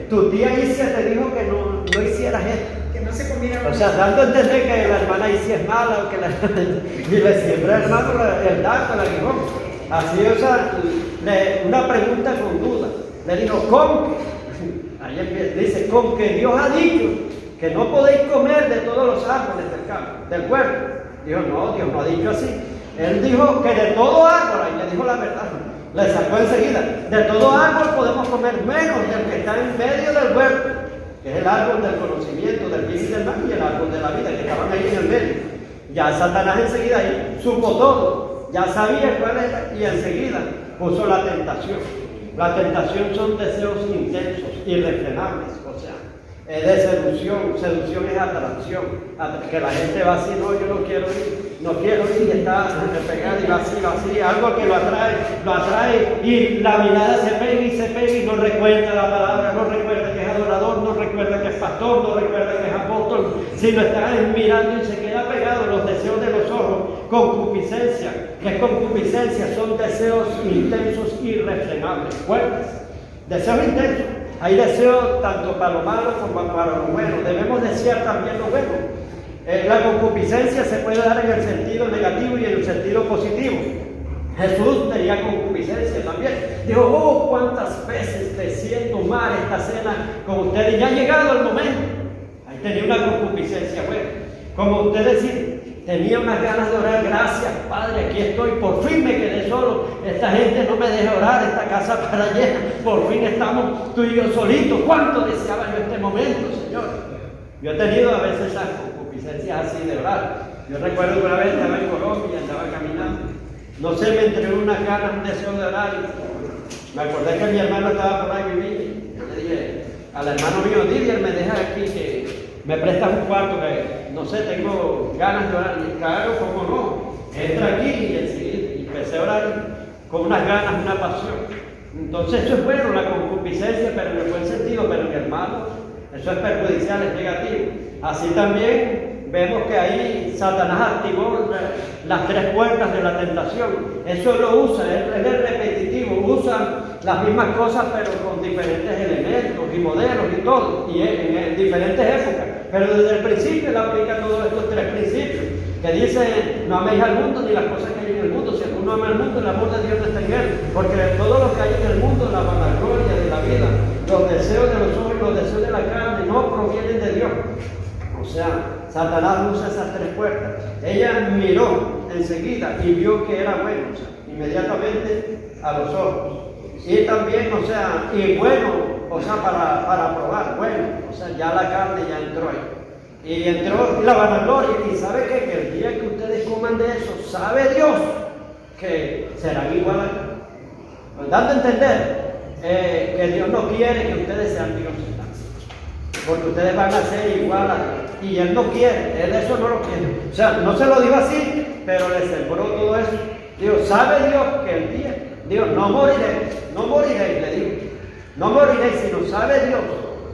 tu tía Isia te dijo que no hicieras esto. Que no se comiera. O sea, dando a entender que la hermana Isia es mala o que y le siembra al hermano el dato, el aguijón. Así, o sea, una pregunta con duda. Le dijo, ¿cómo? Ahí empieza, dice, con que Dios ha dicho que no podéis comer de todos los árboles del campo, del huerto. Dijo, no, Dios no ha dicho así. Él dijo que de todo árbol, y le dijo la verdad, le sacó enseguida, de todo árbol podemos comer menos del que está en medio del huerto, que es el árbol del conocimiento, del bien y del mal, y el árbol de la vida, que estaban ahí en el medio. Ya Satanás enseguida ahí supo todo, ya sabía cuál era, y enseguida puso la tentación. La tentación son deseos intensos, irrefrenables, o sea, de seducción es atracción, que la gente va así, no, yo no quiero ir, y está pegada y va así, algo que lo atrae, y la mirada se pega y no recuerda la palabra, no recuerda que es adorador, no recuerda que es pastor, no recuerda que es apóstol, sino está mirando y se queda pegado. Los deseos de los ojos, concupiscencia, que es concupiscencia, son deseos intensos, irrefrenables, fuertes, deseos intensos. Hay deseos tanto para lo malo como para lo bueno. Debemos desear también lo bueno. La concupiscencia se puede dar en el sentido negativo y en el sentido positivo. Jesús tenía concupiscencia también. Dijo, cuántas veces deseé tomar esta cena con ustedes. Y ya ha llegado el momento. Ahí tenía una concupiscencia buena. Como usted decir, tenía unas ganas de orar. Gracias, Padre, aquí estoy. Por fin me quedé solo. Esta gente no me deja orar. Esta casa para llena. Por fin estamos tú y yo solitos. ¿Cuánto deseaba yo este momento, Señor? Yo he tenido a veces esas concupiscencias así de orar. Yo recuerdo que una vez estaba en Colombia y andaba caminando. No sé, me entró unas ganas, un deseo de orar. Me acordé que mi hermano estaba por ahí viviendo. Yo le dije al hermano mío, Didier, me deja aquí que me prestas un cuarto que no sé, tengo ganas de orar. Y claro, ¿cómo no? Entra aquí y enseguida empecé a orar con unas ganas, una pasión. Entonces eso es bueno, la concupiscencia, pero en el buen sentido, pero en el malo, eso es perjudicial, es negativo. Así también vemos que ahí Satanás activó las tres puertas de la tentación. Eso lo usa, él es repetitivo, usa las mismas cosas pero con diferentes elementos y modelos y todo, y en diferentes épocas. Pero desde el principio él aplica todos estos tres principios, que dice, no améis al mundo ni las cosas que hay en el mundo. Si alguno ama al mundo, el amor de Dios no está en él, porque todo lo que hay en el mundo, la vanagloria de la vida, los deseos de los ojos y los deseos de la carne, no provienen de Dios. O sea, Satanás usa esas tres puertas. Ella miró enseguida y vio que era bueno, o sea, inmediatamente a los ojos. Y también, o sea, y bueno, o sea, para probar, bueno, o sea, ya la carne ya entró ahí. Y entró la vanagloria. Y sabe qué? Que el día que ustedes coman de eso, sabe Dios que serán igual a Dios. Dando a entender que Dios no quiere que ustedes sean Dios, porque ustedes van a ser igual a Dios. Y Él no quiere, Él eso no lo quiere. O sea, no se lo dijo así, pero le sembró todo eso. Digo, ¿sabe Dios que el día? Dios, no moriréis, le digo. No moriréis, sino sabe Dios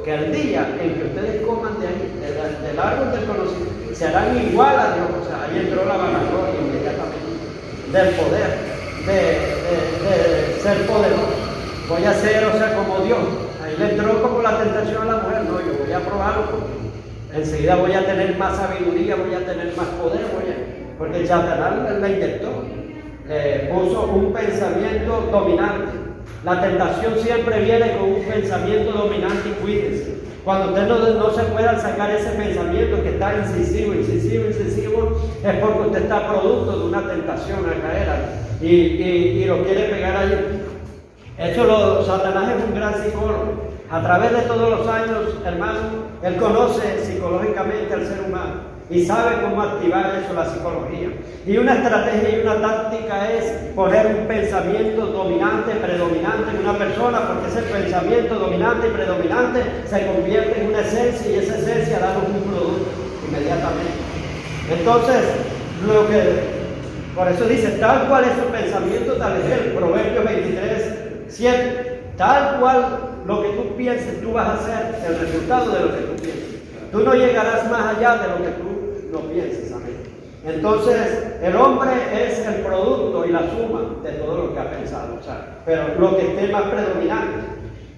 que el día en que ustedes coman de ahí, del árbol del conocimiento, serán igual a Dios. O sea, ahí entró la vanagloria inmediatamente, del poder, de ser poderoso. Voy a ser, o sea, como Dios. Ahí le entró como la tentación a la mujer. No, yo voy a probarlo porque enseguida voy a tener más sabiduría, voy a tener más poder, porque Satanás la inyectó, puso un pensamiento dominante. La tentación siempre viene con un pensamiento dominante y cuídense. Cuando ustedes no se puedan sacar ese pensamiento que está incisivo, es porque usted está producto de una tentación a caer y lo quiere pegar ahí. Satanás es un gran psicólogo. A través de todos los años, hermano, él conoce psicológicamente al ser humano y sabe cómo activar eso, la psicología. Y una estrategia y una táctica es poner un pensamiento dominante, predominante en una persona, porque ese pensamiento dominante y predominante se convierte en una esencia y esa esencia da un producto inmediatamente. Entonces, por eso dice, tal cual es su pensamiento, tal es el Proverbios 23, 7. Tal cual lo que tú pienses, tú vas a hacer el resultado de lo que tú pienses. Tú no llegarás más allá de lo que tú no pienses, amén. Entonces, el hombre es el producto y la suma de todo lo que ha pensado, o sea, pero lo que esté más predominante.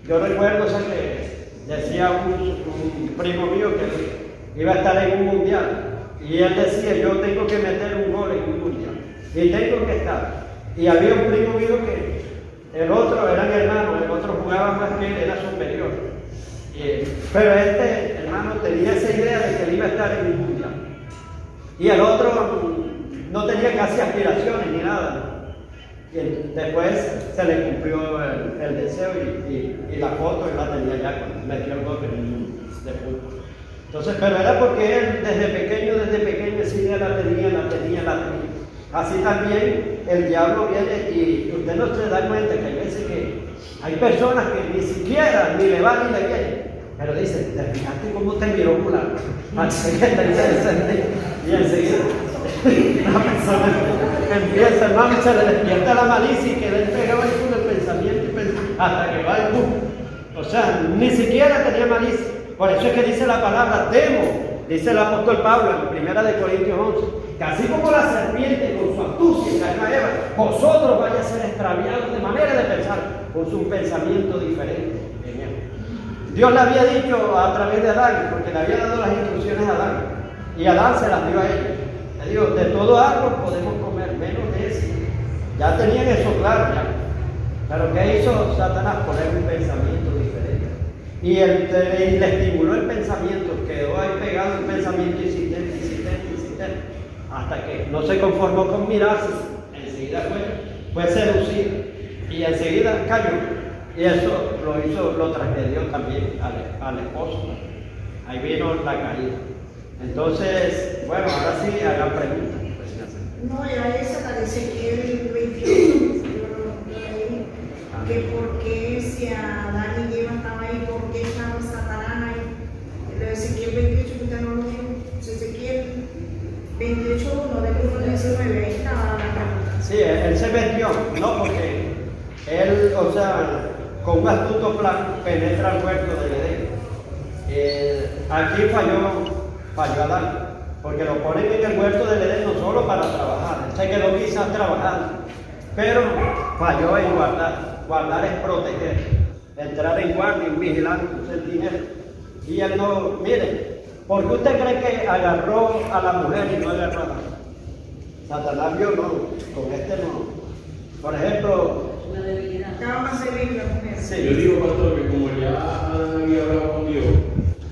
Yo recuerdo, o sea, que decía un primo mío que iba a estar en un mundial y él decía, yo tengo que meter un gol en un mundial y tengo que estar. Y había un primo mío que el otro eran hermanos, el otro jugaba más que él, era superior. Pero este hermano tenía esa idea de que él iba a estar en el mundial. Y el otro no tenía casi aspiraciones ni nada. Y después se le cumplió el deseo y la foto él la tenía ya cuando metió el gol de fútbol. Entonces, pero era porque él desde pequeño esa idea la tenía. Así también el diablo viene y usted no se da cuenta que hay veces que hay personas que ni siquiera ni le van ni le vienen, pero dice, ¿te fijaste cómo te miró fulano? Y enseguida la persona empieza, hermano, se le despierta la malicia y queda entregado ahí con el pensamiento hasta que va el boom. O sea, ni siquiera tenía malicia. Por eso es que dice la palabra, temo, dice el apóstol Pablo en 1 Corintios 11, que así como la serpiente con su astucia engañó a Eva, vosotros vais a ser extraviados de manera de pensar, puso un pensamiento diferente en él. Dios le había dicho a través de Adán, porque le había dado las instrucciones a Adán, y Adán se las dio a ellos. Le dijo, de todo árbol podemos comer, menos de ese. Ya tenían eso claro ya. Pero ¿qué hizo Satanás? Poner un pensamiento diferente. Y le estimuló el pensamiento, quedó ahí pegado el pensamiento insistente, hasta que no se conformó con mirarse, enseguida fue seducido y enseguida cayó. Y eso lo transgredió también al esposo. Ahí vino la caída. Entonces, bueno, ahora sí hagan preguntas. No, ya esa la de Ezequiel 28, que por qué si Adán y Eva estaban ahí, por qué estaba Satanás ahí. Lo de Ezequiel 28, que usted no lo vio, Ezequiel 28, no del 1 al 19, ahí estaba la pregunta. Sí, él se metió, no, porque él, o sea, con un astuto plan penetra el huerto del Edén. Aquí falló Adán, porque lo ponen en el huerto del Edén no solo para trabajar, él se quedó quizás trabajando, pero falló en guardar es proteger, entrar en guardia, en vigilante, un centinela. Y él no, mire, ¿por qué usted cree que agarró a la mujer y no agarró a Adán? Satanás vio, no, con este no. Por ejemplo, Una debilidad. Estaba más débil la mujer. sí. Yo digo, pastor, que como ya Adán había hablado con Dios, o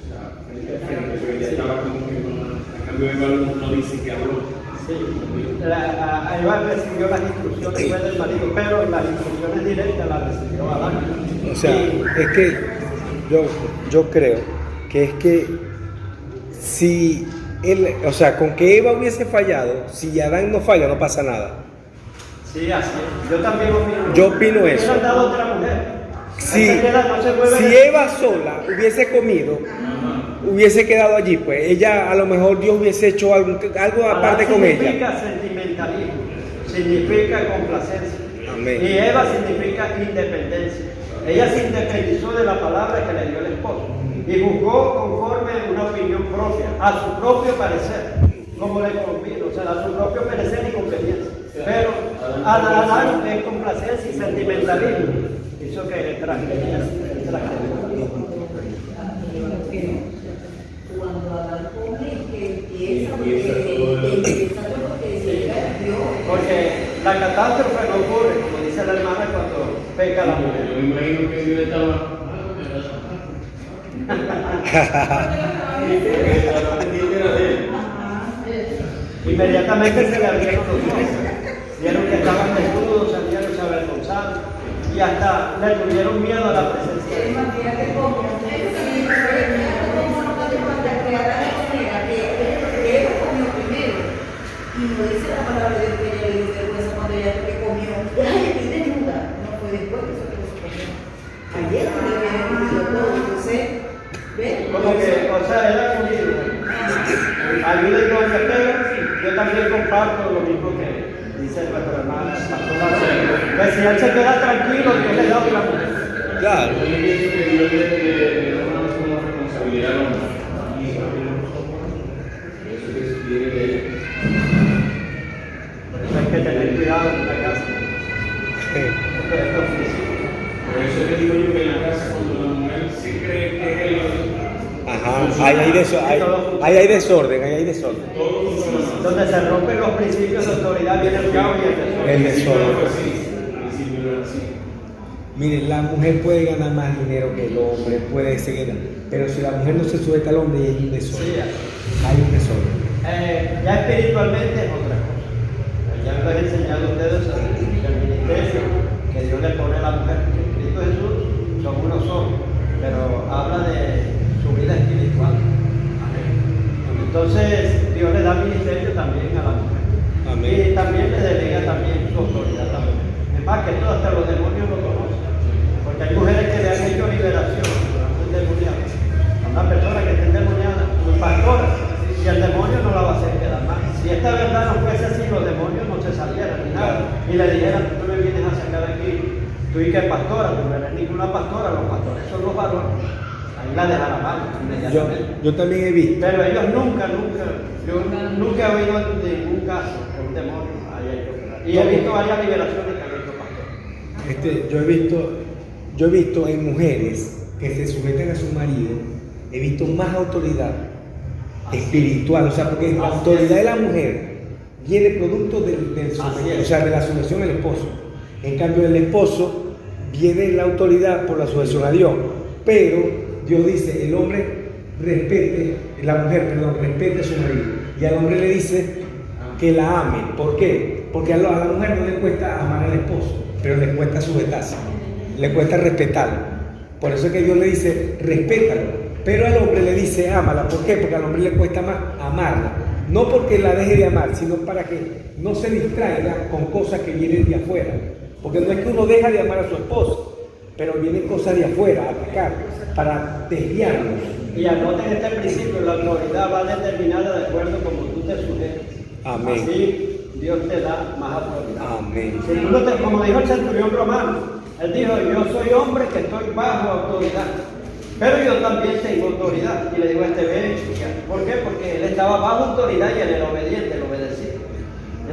sea, frente a frente, porque ya estaba como que a cambio de valor no dice que habló. Sí, Eva recibió las instrucciones del marido, pero las instrucciones directas las recibió Adán. O sea, es que yo creo que es que si él, o sea, con que Eva hubiese fallado, si Adán no falla, no pasa nada. Sí, así es. Yo también opino. Yo opino eso. Hubieran dado otra mujer. Si, Esa queda, no se mueve si de- Eva sola hubiese comido, hubiese quedado allí, pues ella, a lo mejor Dios hubiese hecho algo aparte con ella. Significa sentimentalismo, significa complacencia. Amén. Y Eva significa independencia. Ella se independizó de la palabra que le dio el esposo. y juzgó conforme a una opinión propia, a su propio parecer, como le convino, o sea, a su propio parecer y conveniencia. Pero Adán es complacencia y sentimentalismo. Hizo que el traje. Cuando Adán come, que empieza porque se llega a Dios. Porque la catástrofe no ocurre, como dice la hermana, cuando peca la mujer. Yo me imagino que Dios estaba. Inmediatamente se le abrieron los ojos. Vieron que estaban desnudos, salieron avergonzados y hasta le tuvieron miedo a la presencia de Dios. Fíjate cómo él comió primero. Y no dice la palabra de Dios que ella le dio vergüenza cuando ella comió. Ay, estoy desnuda. No fue después que se comió. Ayer le había comido todo. Entonces, ¿ves? Como que, o sea, era comido. Ayuda y con yo también comparto lo mismo que dice nuestra hermana pastora, que si él se queda tranquilo, Dios le da otra mujer. Claro. Yo pienso que Dios le da una responsabilidad al hombre. Eso que se quiere de él. Por eso hay que tener cuidado en la casa. Por eso le digo yo que en la casa, cuando la mujer se cree que es él, Ajá, ahí hay desorden, ahí hay desorden. Donde se rompen los principios de autoridad, viene el caos y el desorden. El desorden. Miren, la mujer puede ganar más dinero que el hombre, puede seguir, pero si la mujer no se sujeta al hombre, hay un desorden. Sí, Hay un desorden. ya espiritualmente es otra cosa. Ya les he enseñado a ustedes el ministerio que Dios le pone a la mujer. En Cristo Jesús son uno solo, pero habla de su vida espiritual. Amén. Entonces Dios le da ministerio también a la mujer. Amén. Y también le delega también su autoridad a la mujer. Es más que todo, hasta los demonios lo conocen. Porque hay mujeres que le han hecho liberación, endemoniadas. Una persona que está endemoniada, un pastor, y el demonio no la va a hacer quedar mal. Si esta verdad no fuese así, los demonios no se salieran ni nada. Y le dijeran, tú me vienes a sacar de aquí. Tú y que pastora, tú no eres ninguna pastora, los pastores son los varones. Ahí la dejará mal inmediatamente. Yo también he visto. Pero ellos nunca he oído de ningún caso que un demonio haya hecho quedar. Y he visto varias liberaciones que han hecho pastores. Yo he visto en mujeres que se sujeten a su marido, he visto más autoridad espiritual, o sea, porque la autoridad de la mujer viene producto de la sujeción al esposo. En cambio, el esposo viene la autoridad por la sujeción a Dios, pero Dios dice, el hombre respete a su marido, y al hombre le dice que la ame. ¿Por qué? Porque a la mujer no le cuesta amar al esposo, pero le cuesta sujetarse, le cuesta respetarlo. Por eso es que Dios le dice, respétalo, pero al hombre le dice, ámala. ¿Por qué? Porque al hombre le cuesta más amarla. No porque la deje de amar, sino para que no se distraiga con cosas que vienen de afuera. Porque no es que uno deja de amar a su esposo, pero vienen cosas de afuera a atacar, para desviarnos. Y anoten este principio, la autoridad va determinada de acuerdo como tú te sujetes. Amén. Así Dios te da más autoridad. Amén. Si tú no te, como dijo el centurión romano, él dijo, yo soy hombre que estoy bajo autoridad, pero yo también tengo autoridad. Y le digo a este ven, ¿por qué? Porque él estaba bajo autoridad y él era obediente, él obedecía.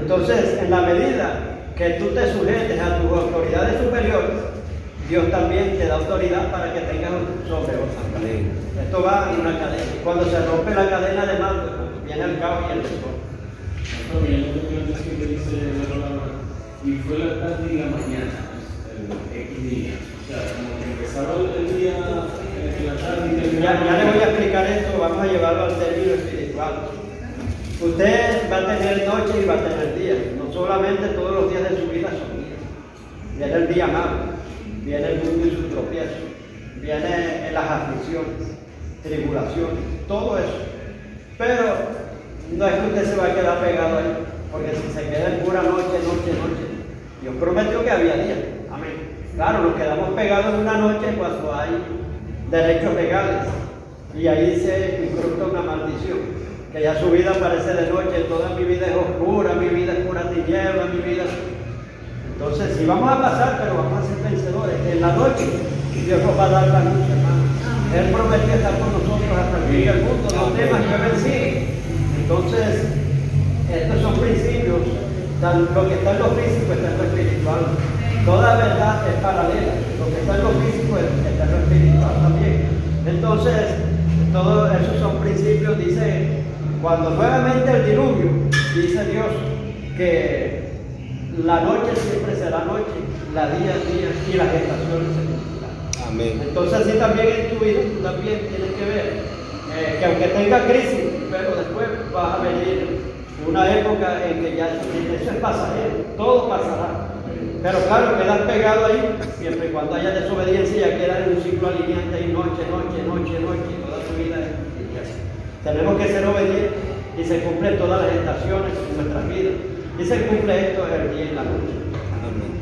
Entonces, en la medida que tú te sujetes a tus autoridades superiores, Dios también te da autoridad para que tengas sobre otras. Esto va en una cadena. Cuando se rompe la cadena de mando, viene el caos y el desorden. También que dice la palabra, y fue la tarde y la mañana, el X día. O sea, como que empezaba el día en la tarde y terminaba. Ya le voy a explicar esto, vamos a llevarlo al término espiritual. Usted va a tener noche y va a tener día. No solamente todos los días de su vida son días. Viene el día malo, viene el mundo y sus tropiezos, viene las aflicciones, tribulaciones, todo eso. Pero no es que usted se va a quedar pegado ahí, porque si se queda en pura noche, Dios prometió que había día. Amén. Claro, nos quedamos pegados en una noche cuando hay derechos legales y ahí se incrusta una maldición, que ya su vida parece de noche, toda mi vida es oscura, mi vida es pura tiniebla, mi vida. Entonces, sí vamos a pasar, pero vamos a ser vencedores. En la noche, Dios nos va a dar la luz, hermano. Él prometió estar con nosotros hasta el fin del mundo, no temas que Él sigue. Entonces, estos son principios, lo que está en lo físico está en lo espiritual. Toda verdad es paralela, lo que está en lo físico está en lo espiritual también. Entonces, todos esos son principios, dice, cuando nuevamente el diluvio, dice Dios que la noche siempre será noche, la día día y las estaciones se cumplirán. Amén. Entonces así también en tu vida, tú también tienes que ver que aunque tenga crisis, pero después va a venir una época en que ya eso es pasajero, todo pasará. Pero claro, quedas pegado ahí, siempre y cuando haya desobediencia ya quedas en un ciclo alineante y noche, toda tu vida es. Tenemos que ser obedientes y se cumplen todas las estaciones en nuestras vidas. Y se cumple esto el día y la noche. Amén.